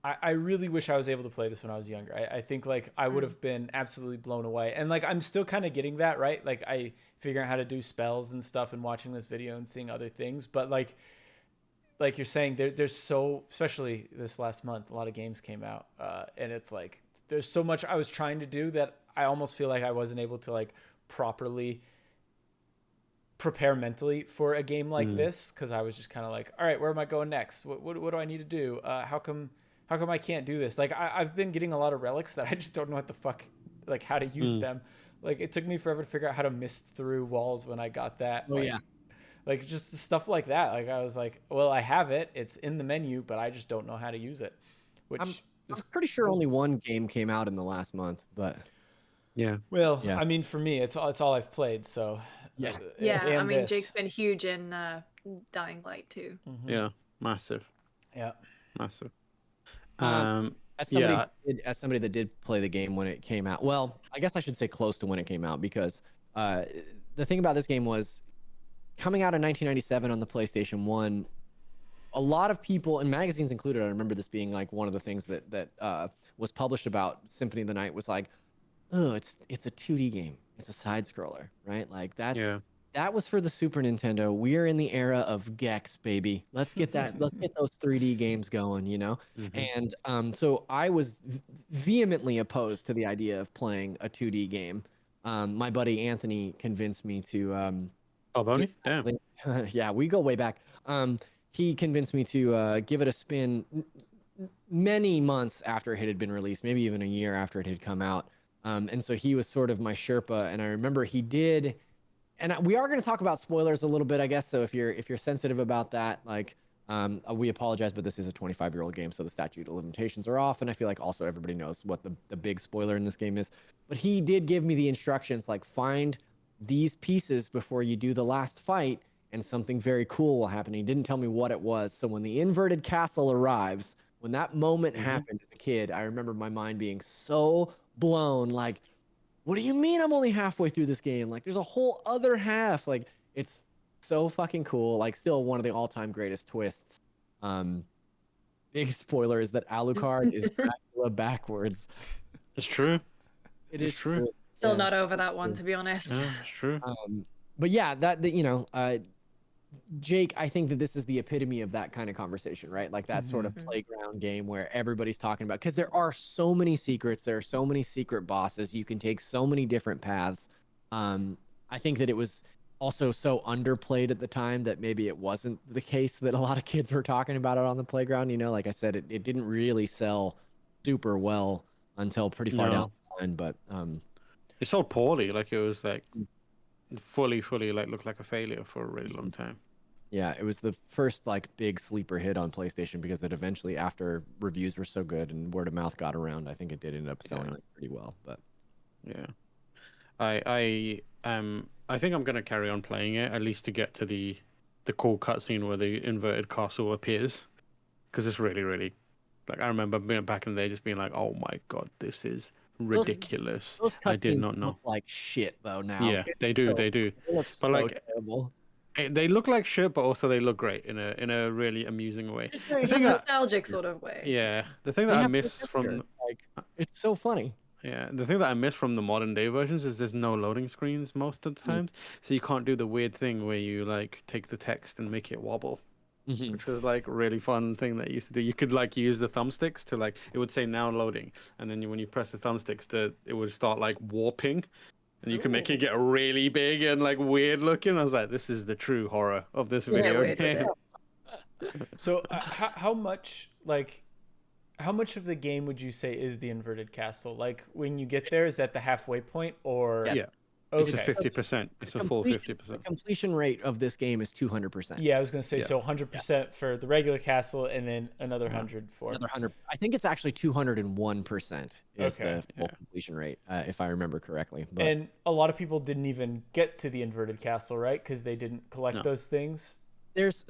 I really wish I was able to play this when I was younger. I think like I would have been absolutely blown away. And like I'm still kind of getting that, right? Like I figuring out how to do spells and stuff and watching this video and seeing other things. But like you're saying, there's so, especially this last month, a lot of games came out. And it's like there's so much I was trying to do that I almost feel like I wasn't able to like properly prepare mentally for a game like this, because I was just kind of like, all right, where am I going next? What do I need to do? How come I can't do this? Like I've been getting a lot of relics that I just don't know what the fuck, like how to use them. Like it took me forever to figure out how to mist through walls when I got that. Oh, yeah. Like just stuff like that. Like I was like, well, I have it. It's in the menu, but I just don't know how to use it. Which I'm pretty sure only one game came out in the last month, but Yeah. well, Yeah. I mean, for me, it's all I've played. So Yeah. Yeah, and I mean, this. Jake's been huge in Dying Light too. Yeah. Massive. Yeah. Massive. As somebody, Yeah. as somebody that did play the game when it came out, well, I guess I should say close to when it came out, because the thing about this game was coming out in 1997 on the PlayStation 1. A lot of people, and magazines included, I remember this being like one of the things that was published about Symphony of the Night, was like, oh, it's a 2D game, it's a side scroller, right? Like that was for the Super Nintendo. We're in the era of Gex, baby. Let's get those 3D games going, you know? And so I was vehemently opposed to the idea of playing a 2D game. My buddy Anthony convinced me to Oh, Boney? Damn. yeah, we go way back. He convinced me to give it a spin many months after it had been released, maybe even a year after it had come out. And so he was sort of my Sherpa, and I remember he did. And we are going to talk about spoilers a little bit, I guess. So if you're sensitive about that, like, we apologize, but this is a 25-year-old game, so the statute of limitations are off. And I feel like also everybody knows what the big spoiler in this game is. But he did give me the instructions, like, find these pieces before you do the last fight, and something very cool will happen. He didn't tell me what it was. So when the inverted castle arrives, when that moment happened as a kid, I remember my mind being so blown, like, what do you mean I'm only halfway through this game? Like, there's a whole other half. Like, it's so fucking cool. Like, still one of the all-time greatest twists. Big spoiler is that Alucard is Dracula backwards. It's true. It is true. Still not over that one, to be honest. Yeah, it's true. But yeah, Jake, I think that this is the epitome of that kind of conversation, right? Like that sort of playground game where everybody's talking about, because there are so many secrets, there are so many secret bosses, you can take so many different paths. I think that it was also so underplayed at the time that maybe it wasn't the case that a lot of kids were talking about it on the playground. You know, like I said, it didn't really sell super well until pretty far down the line, but It sold poorly. Like it was like fully like looked like a failure for a really long time. yeah, it was the first like big sleeper hit on PlayStation, because it eventually, after reviews were so good and word of mouth got around, I think it did end up selling like pretty well. But yeah, I think I'm gonna carry on playing it, at least to get to the cool cutscene where the inverted castle appears, because it's really like, I remember being back in the day just being like, oh my god, this is ridiculous. those I did cutscenes not know. look like shit though now. Yeah, they do. They look so like, terrible. They look like shit, but also they look great in a really amusing way. In a nostalgic sort of way. Yeah, the thing that I miss from it's so funny. Yeah, the thing that I miss from the modern day versions is there's no loading screens most of the times, so you can't do the weird thing where you like take the text and make it wobble, which was like a really fun thing that you used to do. You could like use the thumbsticks to like, it would say now loading, and then when you press the thumbsticks, it would start like warping, and you can make it get really big and like weird looking. I was like, this is the true horror of this video game. So how much of the game would you say is the inverted castle? Like when you get there, is that the halfway point, or Yeah. Okay. It's a 50%. It's a full 50%. The completion rate of this game is 200%. Yeah, I was gonna say so 100% for the regular castle, and then another 100 for Another 100. I think it's actually 201% is Okay. the full completion rate, if I remember correctly. But And a lot of people didn't even get to the inverted castle, right? Because they didn't collect those things. there's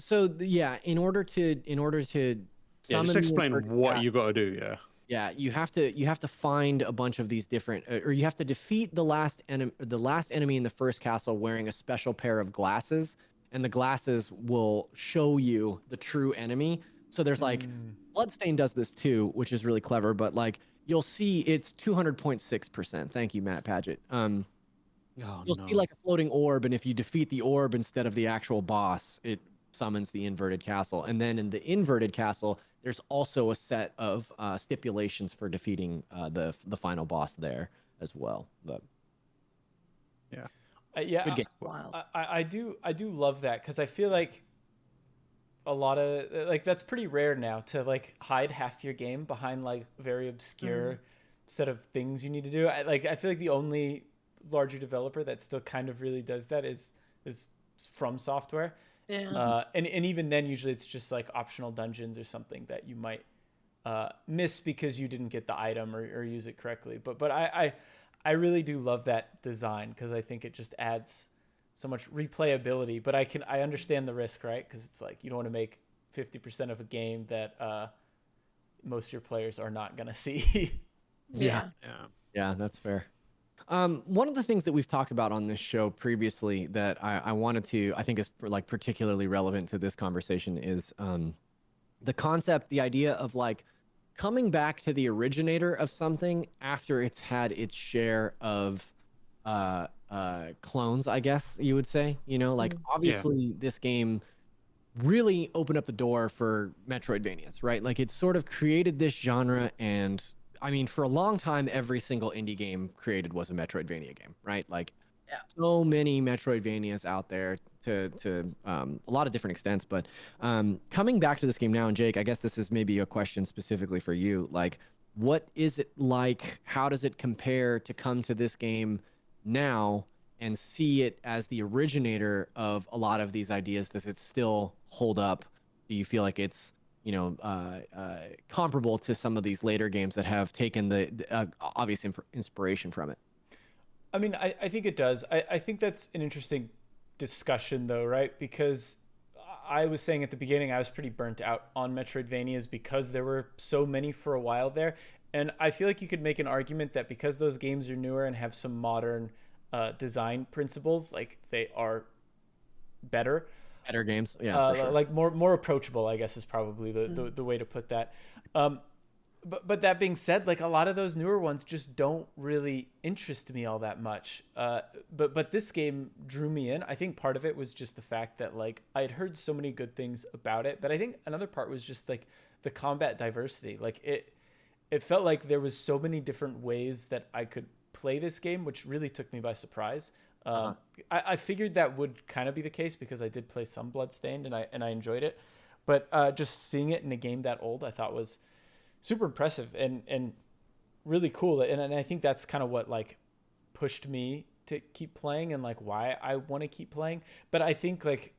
in order to Yeah, summon just the explain inverted what castle, you got to do. Yeah. Yeah, you have to find a bunch of these different, or you have to defeat the last enemy in the first castle wearing a special pair of glasses, and the glasses will show you the true enemy. So there's like Bloodstained does this too, which is really clever, but like you'll see it's 200.6%. Thank you, Matt Paget. Oh, You'll see like a floating orb, and if you defeat the orb instead of the actual boss, it summons the inverted castle. And then in the inverted castle, there's also a set of stipulations for defeating the final boss there as well. But yeah, good game. Wow. I do love that because I feel like a lot of like that's pretty rare now to like hide half your game behind like very obscure set of things you need to do. I feel like the only larger developer that still kind of really does that is From Software. Yeah. And even then usually it's just like optional dungeons or something that you might miss because you didn't get the item or use it correctly. But I really do love that design because I think it just adds so much replayability. But I understand the risk, right? Because it's like you don't want to make 50% of a game that most of your players are not gonna see. Yeah, that's fair. One of the things that we've talked about on this show previously that I wanted to, I think is like particularly relevant to this conversation is the concept, the idea of like coming back to the originator of something after it's had its share of clones, I guess you would say. You know, like obviously this game really opened up the door for Metroidvanias, right? Like it sort of created this genre, and I mean, for a long time, every single indie game created was a Metroidvania game, right? Like so many Metroidvanias out there to a lot of different extents. But coming back to this game now, and Jake, I guess this is maybe a question specifically for you. Like, what is it like? How does it compare to come to this game now and see it as the originator of a lot of these ideas? Does it still hold up? Do you feel like it's comparable to some of these later games that have taken the obvious inspiration from it? I mean, I think it does. I think that's an interesting discussion, though, right? Because I was saying at the beginning, I was pretty burnt out on Metroidvanias because there were so many for a while there. And I feel like you could make an argument that because those games are newer and have some modern design principles, like they are better. Better games, yeah, for sure. Like more approachable, I guess is probably the way to put that. But that being said, like a lot of those newer ones just don't really interest me all that much. But this game drew me in. I think part of it was just the fact that like I had heard so many good things about it, but I think another part was just like the combat diversity. Like it felt like there was so many different ways that I could play this game, which really took me by surprise. I figured that would kind of be the case because I did play some Bloodstained and I enjoyed it, but just seeing it in a game that old I thought was super impressive and really cool. And I think that's kind of what like pushed me to keep playing and like why I want to keep playing. But I think like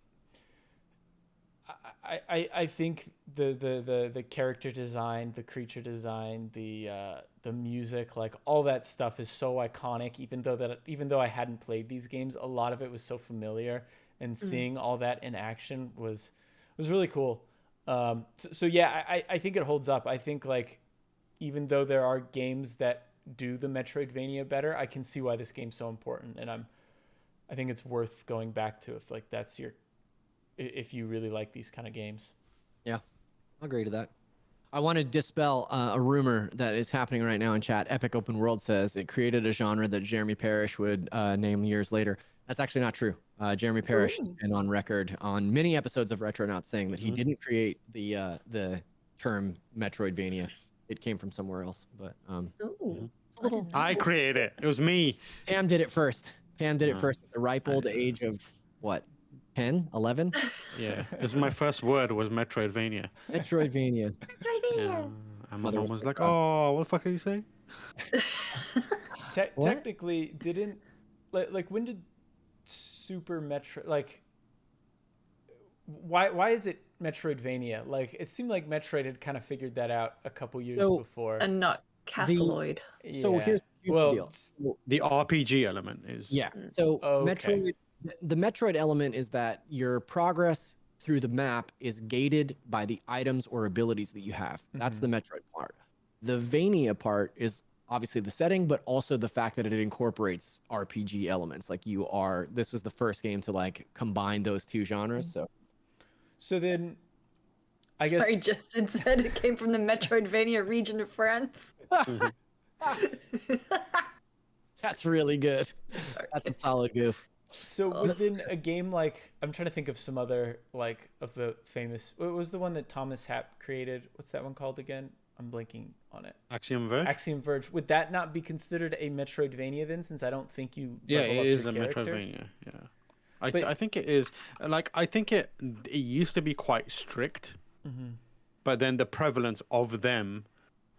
I think the character design, the creature design, the music, like all that stuff is so iconic. Even though I hadn't played these games, a lot of it was so familiar, and seeing all that in action was really cool. So yeah, I think it holds up. I think like even though there are games that do the Metroidvania better, I can see why this game's so important, and I think it's worth going back to if you really like these kind of games. Yeah, I'll agree to that. I want to dispel a rumor that is happening right now in chat. Epic Open World says it created a genre that Jeremy Parish would name years later. That's actually not true. Jeremy Parish has been on record on many episodes of Retronauts saying that he didn't create the term Metroidvania. It came from somewhere else. But I created it. It was me. Tam did it first. Tam did it first at the ripe old age of what? 10, 11? Yeah, this is my first word was Metroidvania. Metroidvania. Yeah. And my mom was like, "Oh, what the fuck did you say?" Technically, didn't like when did Super Metro like? Why is it Metroidvania? Like it seemed like Metroid had kind of figured that out a couple years before, And not Castleoid. So here's the deal. The RPG element is So Metroid. The Metroid element is that your progress through the map is gated by the items or abilities that you have. That's the Metroid part. The Vania part is obviously the setting, but also the fact that it incorporates RPG elements. Like this was the first game to like combine those two genres. So then I guess Sorry, Justin said it came from the Metroidvania region of France. That's really good. Sorry. That's a solid goof. so. Within a game like, I'm trying to think of some other like of the famous. What was the one that Thomas Happ created? What's that one called again? I'm blanking on it. Axiom Verge. Axiom Verge. Would that not be considered a Metroidvania then? Since I don't think you. Yeah, level it up is your a character? Metroidvania. Yeah, But- I think it is. Like, I think it used to be quite strict, but then the prevalence of them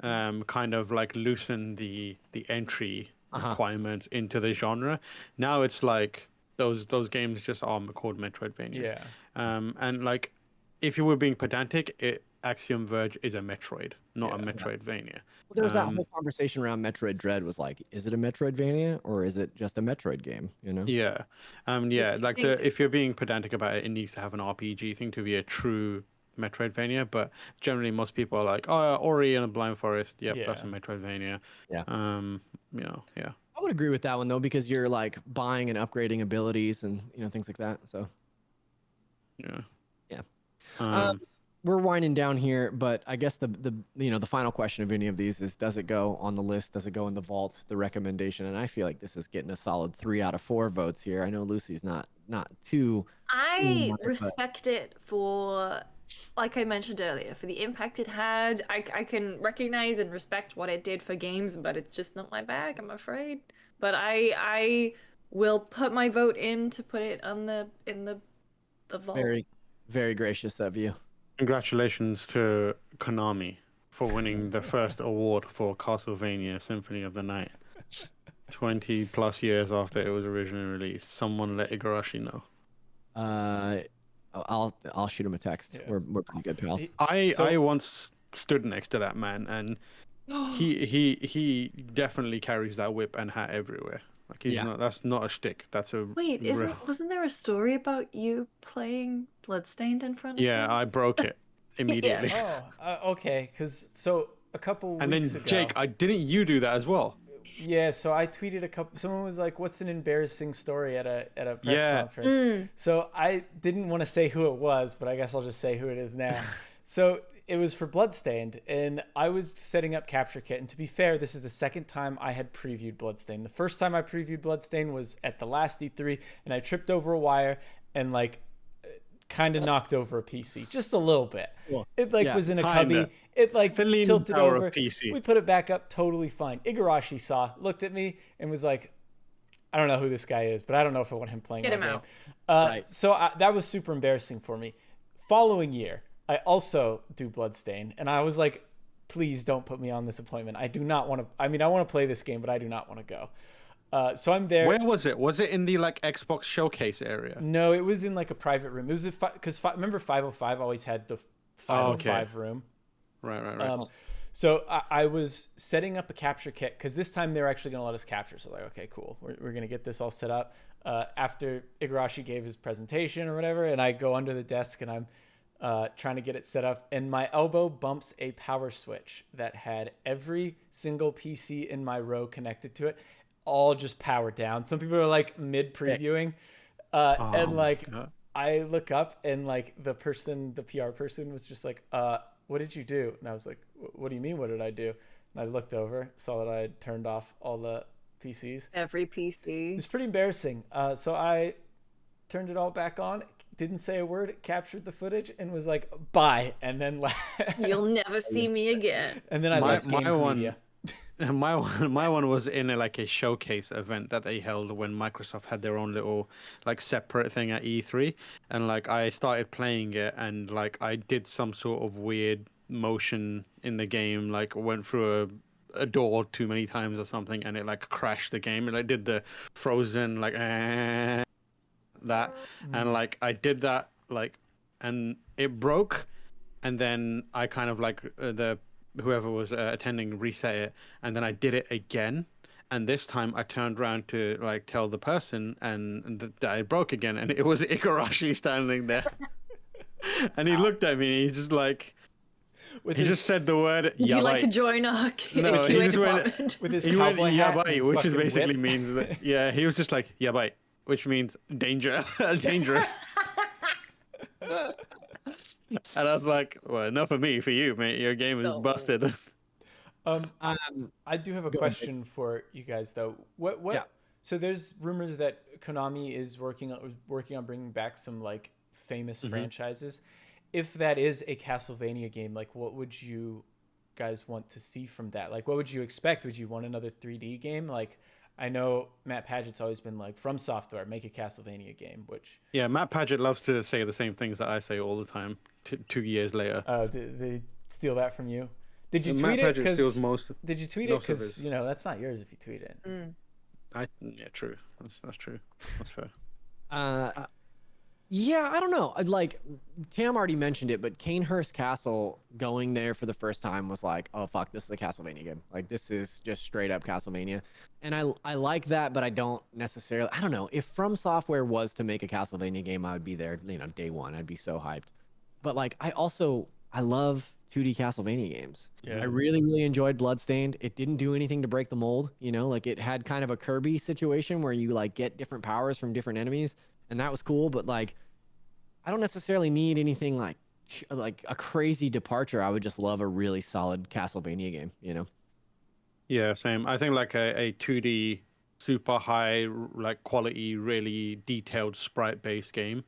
kind of like loosened the entry requirements into the genre. Now it's like those games just are called Metroidvanias. Yeah. And like, if you were being pedantic, Axiom Verge is a Metroid, not a Metroidvania. Well, there was that whole conversation around Metroid Dread was like, is it a Metroidvania or is it just a Metroid game? You know? Yeah, yeah. It's Like big- if you're being pedantic about it, it needs to have an RPG thing to be a true Metroidvania. But generally, most people are like, "Oh, Ori and the Blind Forest. Yep, that's a Yeah. Metroidvania." Yeah. Yeah. I would agree with that one though, because you're like buying and upgrading abilities and things like that. So Yeah. Yeah. We're winding down here, but I guess the final question of any of these is, does it go on the list? Does it go in the vault? The recommendation, and I feel like this is getting a solid 3 out of 4 votes here. I know Lucy's not too. I but- respect it for, like I mentioned earlier, for the impact it had. I can recognize and respect what it did for games, but it's just not my bag, I'm afraid. But I will put my vote in to put it on in the vault. Very, very gracious of you. Congratulations to Konami for winning the first award for Castlevania Symphony of the Night. 20 plus years after it was originally released. Someone let Igarashi know. I'll shoot him a text. Yeah. We're pretty good pals. I once stood next to that man, and he definitely carries that whip and hat everywhere. Like he's Yeah. not. That's not a shtick. That's a Wait, wasn't there a story about you playing Bloodstained in front of Yeah, him? I broke it immediately. Okay. Because so a couple And then weeks ago, Jake, didn't you do that as well? yeah. So I tweeted a couple. Someone was like, "What's an embarrassing story at a press Yeah. conference?" So I didn't want to say who it was, but I guess I'll just say who it is now. So it was for Bloodstained, and I was setting up Capture Kit. And to be fair, this is the second time I had previewed Bloodstained. The first time I previewed Bloodstained was at the last E3, and I tripped over a wire and like kind of knocked over a PC just a little bit. Well, It like yeah, was in a kinda. cubby. It like The leaning tilted tower of over. PC. We put it back up, totally fine. Igarashi looked at me and was like, "I don't know who this guy is, but I don't know if I want him playing Get my him game." out. Right. So that was super embarrassing for me. Following year, I also do Bloodstained, and I was like, "Please don't put me on this appointment. I do not want to. I mean, I want to play this game, but I do not want to go." So I'm there. Where was it? Was it in the like Xbox showcase area? No, it was in like a private room. It was because remember 505 always had the 505 room. Right. So I was setting up a capture kit because this time they're actually going to let us capture. So like, okay, cool. We're going to get this all set up. After Igarashi gave his presentation or whatever, and I go under the desk and I'm trying to get it set up, and my elbow bumps a power switch that had every single PC in my row connected to it, all just powered down. Some people are like mid previewing, and like God. I look up and like the PR person was just like, "What did you do?" And I was like, "What do you mean? What did I do?" And I looked over, saw that I had turned off all the PCs. Every PC. It's pretty embarrassing. So I turned it all back on, didn't say a word, captured the footage, and was like, "Bye," and then left. You'll never see me again. And then I left Games Media. My one was in a showcase event that they held when Microsoft had their own little like separate thing at E3, and like I started playing it, and like I did some sort of weird motion in the game, like went through a door too many times or something, and it like crashed the game, and I did the frozen like that, and like I did that like, and it broke, and then I kind of like whoever was attending reset it, and then I did it again, and this time I turned around to like tell the person, and that it broke again, and it was Igarashi standing there, and he looked at me, and he's just like, With he his, just said the word. Would you like to "Yabai." join our No, he QA just went- department? with his He went cowboy hat "Yabai," and which is fucking basically whip. means that, yeah, he was just like "Yabai," which means danger, dangerous. And I was like, well, not for me, for you, mate. Your game is No. busted. Um, Um, I do have a Go ahead. question for you guys though. What? Yeah. So there's rumors that Konami is working on bringing back some like famous franchises. If that is a Castlevania game, like what would you guys want to see from that? Like what would you expect? Would you want another 3D game? Like I know Matt Paget's always been like, From Software, make a Castlevania game, which Yeah, Matt Paget loves to say the same things that I say all the time. 2 years later, they steal that from you. Did you Matt tweet it? Paget 'Cause- steals most. Did you tweet it? most of Because his- you know that's not yours if you tweet it. Yeah, true. That's true. That's fair. Yeah, I don't know. Like Tam already mentioned it, but Canehurst Castle going there for the first time was like, oh fuck, this is a Castlevania game. Like this is just straight up Castlevania, and I like that, but I don't necessarily. I don't know if From Software was to make a Castlevania game, I would be there. You know, day one, I'd be so hyped. But like, I love 2D Castlevania games. Yeah. I really enjoyed Bloodstained. It didn't do anything to break the mold. You know, like it had kind of a Kirby situation where you like get different powers from different enemies, and that was cool. But like, I don't necessarily need anything like a crazy departure. I would just love a really solid Castlevania game, you know? Yeah, same. I think like a 2D super high like quality, really detailed sprite based game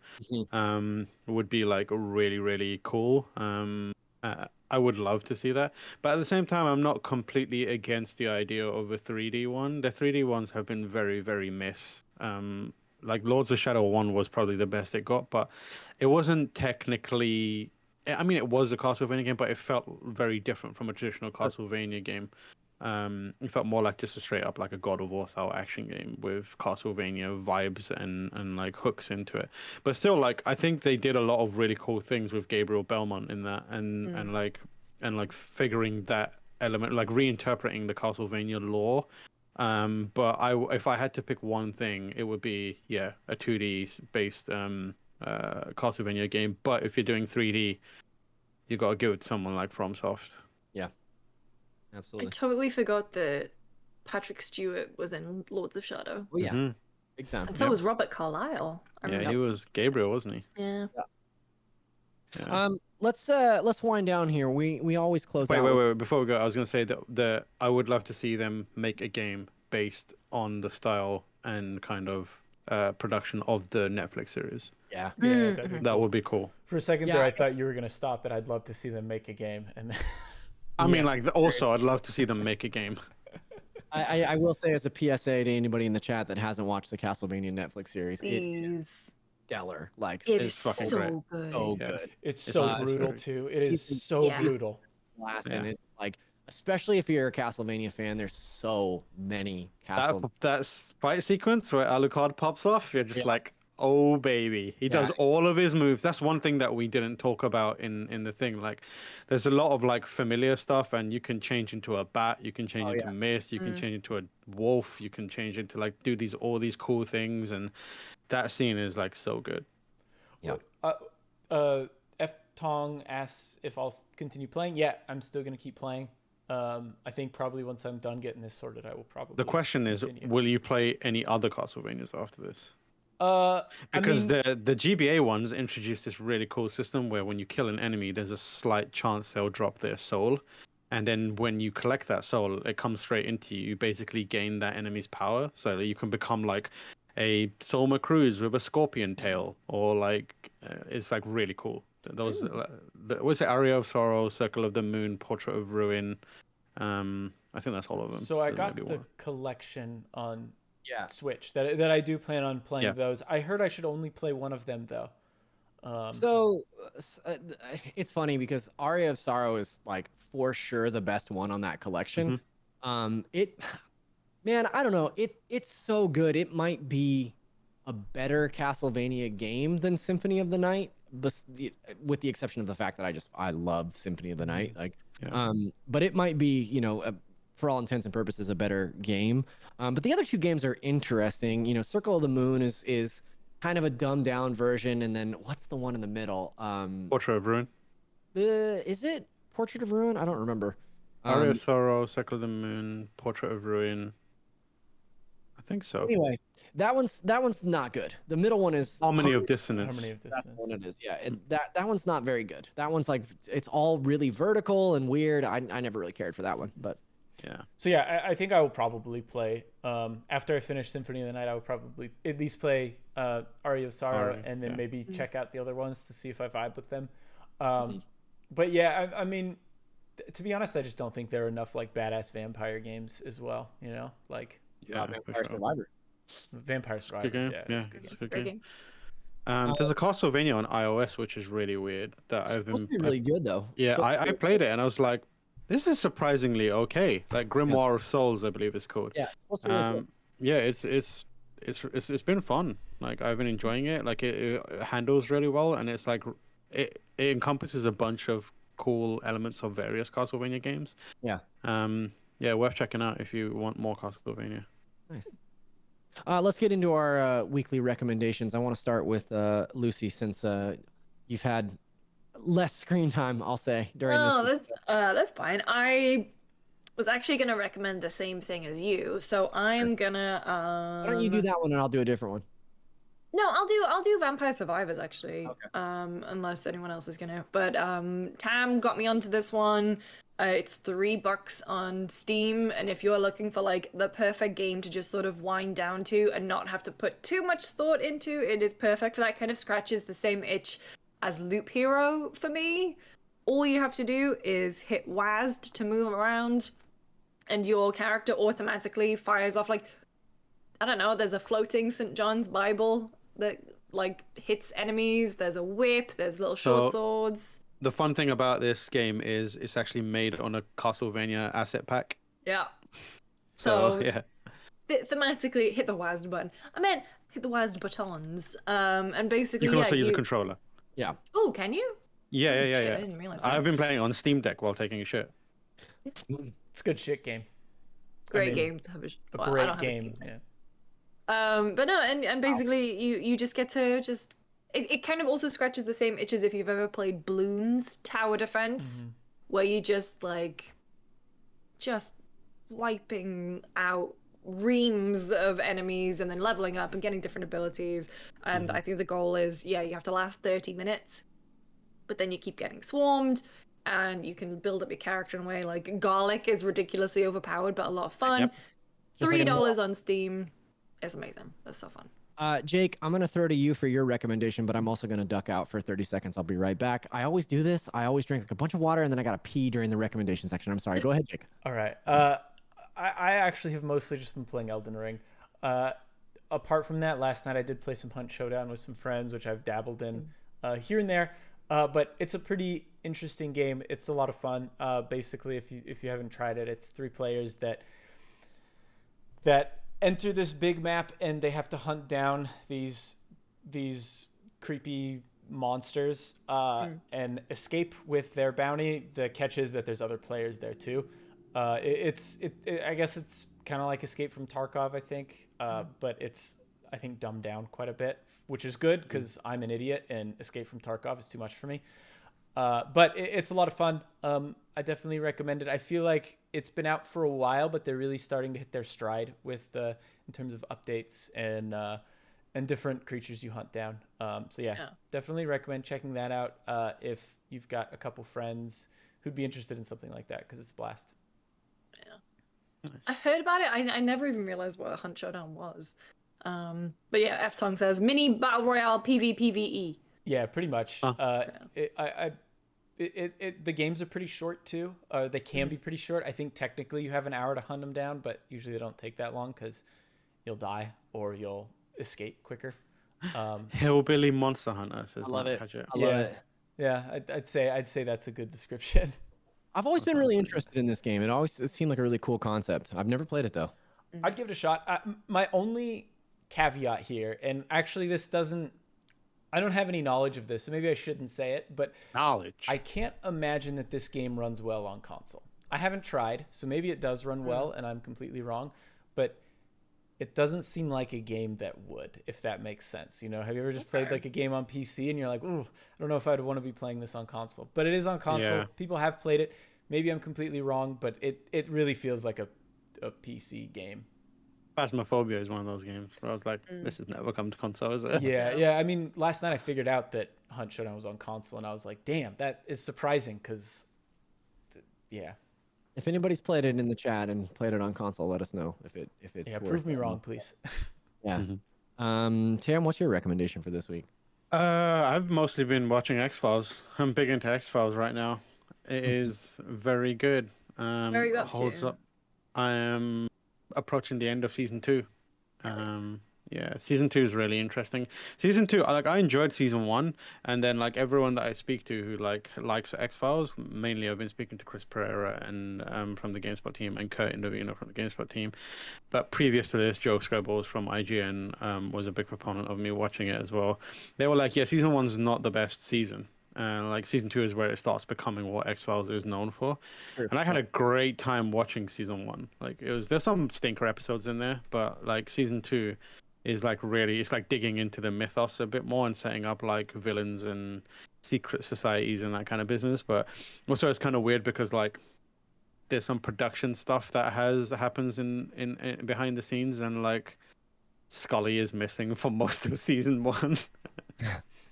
would be like really cool. I would love to see that. But at the same time, I'm not completely against the idea of a 3D one. The 3D ones have been very miss. Like Lords of Shadow 1 was probably the best it got, but it wasn't technically. I mean, it was a Castlevania game, but it felt very different from a traditional Castlevania game. It felt more like just a straight up like a God of War style action game with Castlevania vibes and like hooks into it. But still, like I think they did a lot of really cool things with Gabriel Belmont in that, and like figuring that element, like reinterpreting the Castlevania lore. But if I had to pick one thing, it would be a 2D based Castlevania game. But if you're doing 3D, you got to give it to someone like FromSoft. Yeah, I absolutely. totally forgot that Patrick Stewart was in Lords of Shadow. Oh yeah, Mhm. big time. And so was Robert Carlyle. I Yeah, remember. he was Gabriel, wasn't he? Yeah. Yeah. Let's wind down here. We always close out. Wait. Before we go, I was gonna say that I would love to see them make a game based on the style and kind of production of the Netflix series. Yeah. Yeah, that'd be That cool. would be cool. For a second Yeah, there, I I- thought you were gonna stop, but I'd love to see them make a game. And I mean, like also, I'd love to see them make a game. I will say as a PSA to anybody in the chat that hasn't watched the Castlevania Netflix series, it is Please. stellar. Like It it's is fucking so great. good. so Yeah. good. it's so it's brutal very- too. It is it's- so yeah. brutal. Last Yeah. and it's like, especially if you're a Castlevania fan, there's so many Castle. That fight sequence where Alucard pops off, you're just Yeah. like, oh baby, he does Yeah. all of his moves. That's one thing that we didn't talk about in the thing. Like, there's a lot of like familiar stuff, and you can change into a bat, you can change Oh, into yeah. mist, you can change into a wolf, you can change into like do all these cool things, and that scene is like so good. Yeah. F Tong asks if I'll continue playing. Yeah, I'm still gonna keep playing. I think probably once I'm done getting this sorted, I will probably. The question is, continue. will you play any other Castlevanias after this? I Because mean, the GBA ones introduced this really cool system where when you kill an enemy, there's a slight chance they'll drop their soul. And then when you collect that soul, it comes straight into you. You basically gain that enemy's power. So that you can become like a Soma Cruz with a scorpion tail. Or like, it's like really cool. Those, what's it? Aria of Sorrow, Circle of the Moon, Portrait of Ruin. I think that's all of them. so I There got might be the one. collection on Yeah. Switch that I do plan on playing Yeah. those. I heard I should only play one of them though. So it's funny because Aria of Sorrow is like for sure the best one on that collection. Man, I don't know. It's so good. It might be a better Castlevania game than Symphony of the Night, with the exception of the fact that I love Symphony of the Night. Like, Yeah. but it might be, you know, for all intents and purposes, a better game. But the other two games are interesting. You know, Circle of the Moon is kind of a dumbed down version, and then what's the one in the middle? Portrait of Ruin. Is it Portrait of Ruin? I don't remember. Aria of Sorrow, Circle of the Moon, Portrait of Ruin. I think so. Anyway, that one's not good. The middle one is Harmony of Dissonance. Harmony of That's Dissonance. what it is. Yeah, that one's not very good. That one's like it's all really vertical and weird. I never really cared for that one, but Yeah. So yeah, I think I will probably play after I finish Symphony of the Night. I will probably at least play Aria of Sorrow, Aria, and then yeah. maybe check out the other ones to see if I vibe with them. But yeah, I mean, to be honest, I just don't think there are enough like badass vampire games as well. You know, like Yeah, for Vampire sure. Survivor. Vampire Survivors. Good game. Yeah, Yeah, it's a good it's a game. good Great game. game. There's a Castlevania on iOS, which is really weird. That It's I've supposed to been. be really good though. Yeah, Supposed to I be- played it and I was like, this is surprisingly okay. Like Grimoire of Souls, I believe it's called. Yeah, it's supposed to be really good. Yeah, it's been fun. Like I've been enjoying it. Like it handles really well, and it's like it encompasses a bunch of cool elements of various Castlevania games. Yeah. Yeah, worth checking out if you want more Castlevania. Nice. Let's get into our weekly recommendations. I want to start with Lucy, since you've had less screen time, I'll say, during No, this. that's fine. I was actually gonna recommend the same thing as you, so I'm gonna Why don't you do that one and I'll do a different one? No, I'll do Vampire Survivors actually. Okay. Unless anyone else is gonna. But Tam got me onto this one. It's $3 on Steam, and if you're looking for like the perfect game to just sort of wind down to and not have to put too much thought into, it is perfect for that. Kind of scratches the same itch as Loop Hero for me. All you have to do is hit WASD to move around, and your character automatically fires off like, I don't know, there's a floating St. John's Bible that like hits enemies, there's a whip, there's little short So- swords. The fun thing about this game is it's actually made on a Castlevania asset pack. Yeah. So So yeah, thematically hit the WASD button. I meant hit the WASD buttons. And basically you can yeah, also use a controller. Yeah. Oh, can you? Yeah. Shit, I didn't realize that. I've been playing it on Steam Deck while taking a shit. It's a good shit game. Great mean, game to have A well, I great don't have a Steam game. Deck. Yeah. But no, and basically you just get to just it kind of also scratches the same itches if you've ever played Bloons Tower Defense, where you just wiping out reams of enemies and then leveling up and getting different abilities. And I think the goal is, you have to last 30 minutes, but then you keep getting swarmed and you can build up your character in a way. Like Garlic is ridiculously overpowered, but a lot of fun. Yep. Just like a $3 on Steam. It's amazing. That's so fun. Jake, I'm gonna throw to you for your recommendation, but I'm also gonna duck out for 30 seconds. I'll be right back. I always do this. I always drink like a bunch of water and then I gotta pee during the recommendation section. I'm sorry. Go ahead, Jake. All right. I actually have mostly just been playing Elden Ring. Apart from that, last night I did play some Hunt Showdown with some friends, which I've dabbled in here and there. But it's a pretty interesting game. It's a lot of fun. Basically, if you haven't tried it, it's 3 players that enter this big map and they have to hunt down these creepy monsters and escape with their bounty. The catch is that there's other players there too. I guess it's kind of like Escape from Tarkov, I think, but it's, I think, dumbed down quite a bit, which is good because I'm an idiot and Escape from Tarkov is too much for me. But it's a lot of fun. I definitely recommend it. I feel like it's been out for a while, but they're really starting to hit their stride with in terms of updates and different creatures you hunt down. So yeah, definitely recommend checking that out if you've got a couple friends who'd be interested in something like that, because it's a blast. I heard about it. I never even realized what a Hunt Showdown was. But yeah, F Tong says mini battle royale PvPvE. Yeah, pretty much. The games are pretty short too. They can be pretty short. I think technically you have an hour to hunt them down, but usually they don't take that long because you'll die or you'll escape quicker. Hillbilly Monster Hunter says I love Matt it. Padgett. I love it. Yeah, I'd say that's a good description. I've always been really interested in this game. It seemed like a really cool concept. I've never played it though. I'd give it a shot. My only caveat here, and actually I don't have any knowledge of this, so maybe I shouldn't say it, but Knowledge. I can't imagine that this game runs well on console. I haven't tried, so maybe it does run well and I'm completely wrong, but it doesn't seem like a game that would, if that makes sense. You know, have you ever just played like a game on PC and you're like, ooh, I don't know if I'd want to be playing this on console, but it is on console. Yeah. People have played it. Maybe I'm completely wrong, but it really feels like a PC game. Phasmophobia is one of those games where I was like, this has never come to console, is it? Yeah. I mean, last night I figured out that Hunt Showdown was on console, and I was like, damn, that is surprising because, yeah. If anybody's played it in the chat and played it on console, let us know if it's Yeah, worth prove me it. wrong, please. Yeah. Mhm. Tam, what's your recommendation for this week? I've mostly been watching X-Files. I'm big into X-Files right now. It is very good. Where are you up Holds to? up. I am approaching the end of season 2. Yeah, season 2 is really interesting. Season 2, I enjoyed season 1, and then like everyone that I speak to who likes X-Files, mainly I've been speaking to Chris Pereira and from the GameSpot team, and Kurt Indovino from the GameSpot team. But previous to this, Joe Scrabbles from IGN was a big proponent of me watching it as well. They were like, yeah, season 1's not the best season. Like season 2 is where it starts becoming what X-Files is known for. Sure. And I had a great time watching season 1. Like there's some stinker episodes in there, but like season 2 is like really, it's like digging into the mythos a bit more and setting up like villains and secret societies and that kind of business. But also it's kind of weird because like there's some production stuff that happens in behind the scenes, and like Scully is missing for most of season 1.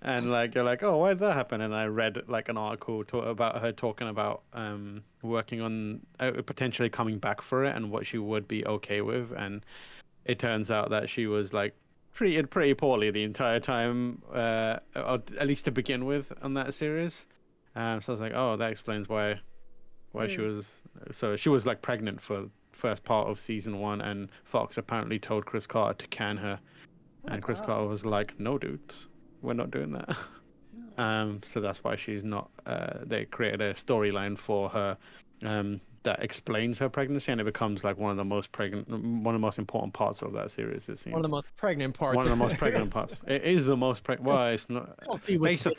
And like you're like, oh, why did that happen? And I read like an article about her talking about working on potentially coming back for it and what she would be okay with. And it turns out that she was like treated pretty poorly the entire time, or at least to begin with, on that series. So I was like, oh, that explains why she was. So she was like pregnant for first part of season 1, and Fox apparently told Chris Carter to can her, and Chris Carter was like, no, dudes, we're not doing that. So that's why she's not. They created a storyline for her that explains her pregnancy, and it becomes like one of the most important parts of that series. It seems One of the most pregnant parts. one of the most pregnant parts. It is the most pregnant. Well, it's not. Healthy with Based on,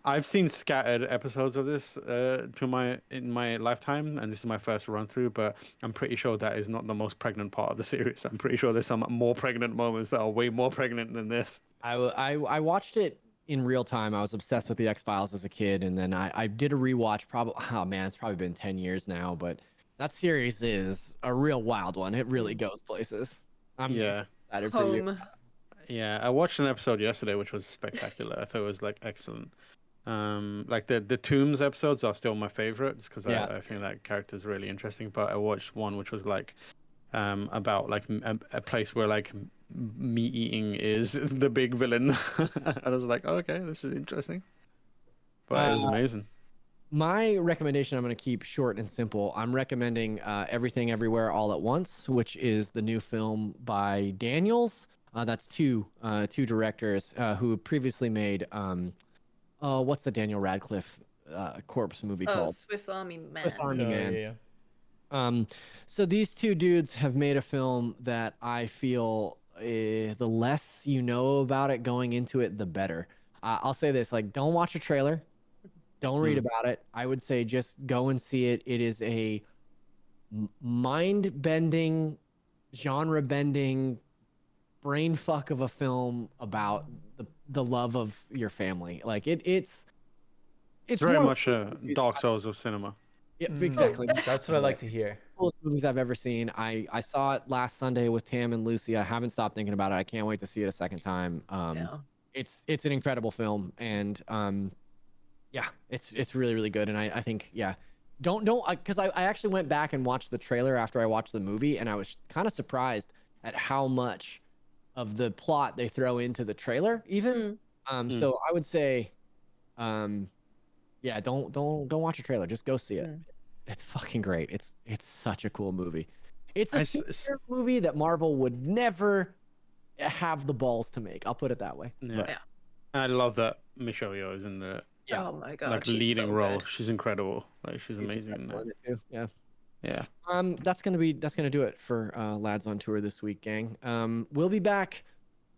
I've seen scattered episodes of this in my lifetime, and this is my first run through. But I'm pretty sure that is not the most pregnant part of the series. I'm pretty sure there's some more pregnant moments that are way more pregnant than this. I watched it in real time. I was obsessed with the X-Files as a kid, and then I did a rewatch. Probably, oh man, it's probably been 10 years now, but that series is a real wild one. It really goes places. I'm excited for you. Home. Yeah, I watched an episode yesterday, which was spectacular. I thought it was like excellent. Like the Tombs episodes are still my favorites because I think that character is really interesting. But I watched one which was like about like a place where like meat eating is the big villain. I was like, oh, okay, this is interesting. But it was amazing. My recommendation, I'm going to keep short and simple. I'm recommending Everything Everywhere All at Once, which is the new film by Daniels. That's two directors who previously made what's the Daniel Radcliffe corpse movie called? Swiss Army Man. Swiss Army Man. Yeah. So these two dudes have made a film that I feel the less you know about it going into it, the better. I'll say this: like, don't watch a trailer, don't read about it. I would say just go and see it. It is a mind-bending, genre-bending, brain fuck of a film about the love of your family. Like it's very much a Dark Souls of cinema. Yeah, exactly. That's what I like to hear. Coolest movies I've ever seen. I saw it last Sunday with Tam and Lucy. I haven't stopped thinking about it. I can't wait to see it a second time. It's an incredible film, and yeah, it's really really good. And I think don't because I actually went back and watched the trailer after I watched the movie, and I was kind of surprised at how much of the plot they throw into the trailer even. So I would say don't watch a trailer, just go see it. It's fucking great. It's such a cool movie. It's a superhero movie that Marvel would never have the balls to make, I'll put it that way. I love that Michelle Yeoh is in the Oh my god, like she's leading so role. good. She's incredible. Like she's amazing in that. Too. Yeah. That's gonna do it for Lads on Tour this week, gang. We'll be back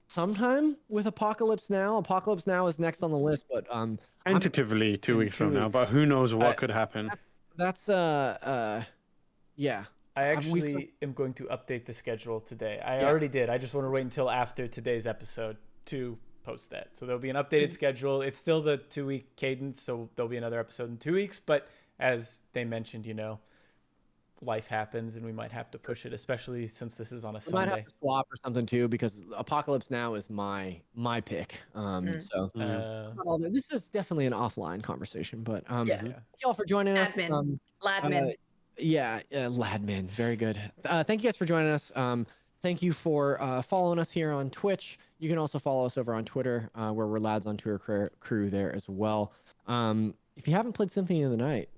sometime with Apocalypse Now. Apocalypse Now is next on the list, but tentatively 2 weeks from now, but who knows what could happen. That's yeah. I actually am going to update the schedule today. I already did. I just want to wait until after today's episode to post that. So there'll be an updated schedule. It's still the 2-week cadence, so there'll be another episode in 2 weeks. But as they mentioned, life happens and we might have to push it, especially since this is on a We might Sunday. have to swap or something too, because Apocalypse Now is my pick. So this is definitely an offline conversation, but Yeah. thank y'all for joining us. Admin. Ladmin. Ladmin, very good. Thank you guys for joining us. Thank you for following us here on Twitch. You can also follow us over on Twitter, where we're Lads on Tour crew there as well. If you haven't played Symphony of the Night,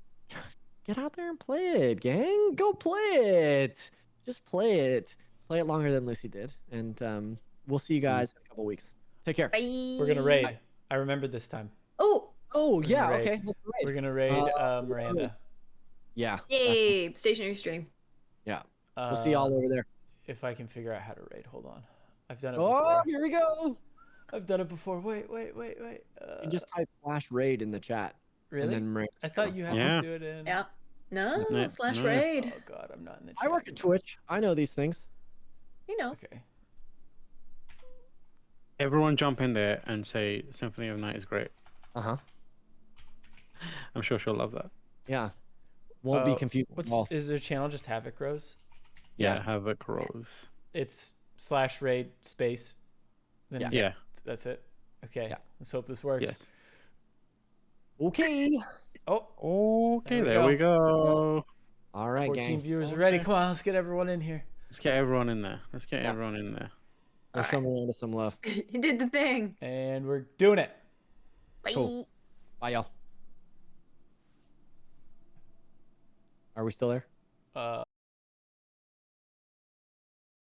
get out there and play it, gang. Go play it. Just play it. Play it longer than Lucy did. And we'll see you guys in a couple weeks. Take care. Bye. We're gonna raid. I remembered this time. Oh, yeah. raid. Okay. Let's raid. We're gonna raid Miranda. Yeah. Yay! Stationary stream. Yeah. We'll see y'all over there. If I can figure out how to raid, hold on. I've done it Oh, before. here we go. I've done it before. Wait. You just type /raid in the chat. Really? And then raid. I thought you had Yeah. to do it in. Yeah. No, No, / no. raid. Oh god, I'm not in the chat. I work at Twitch. I know these things. He knows. Okay. Everyone jump in there and say Symphony of the Night is great. Uh-huh. I'm sure she'll love that. Yeah. Won't be confused at all. Is their channel just Havoc Rose? Yeah, Havoc Rose. It's /raid space. Then Yeah. That's it. Okay. Yeah. Let's hope this works. Yes. Okay. Oh, Okay, there we go. All right, 14 gang. viewers ready. Come on, let's get everyone in here. Let's get everyone in there. Everyone in there. We'll show Miranda some love. He did the thing. And we're doing it. Bye. Cool. Bye, y'all. Are we still there?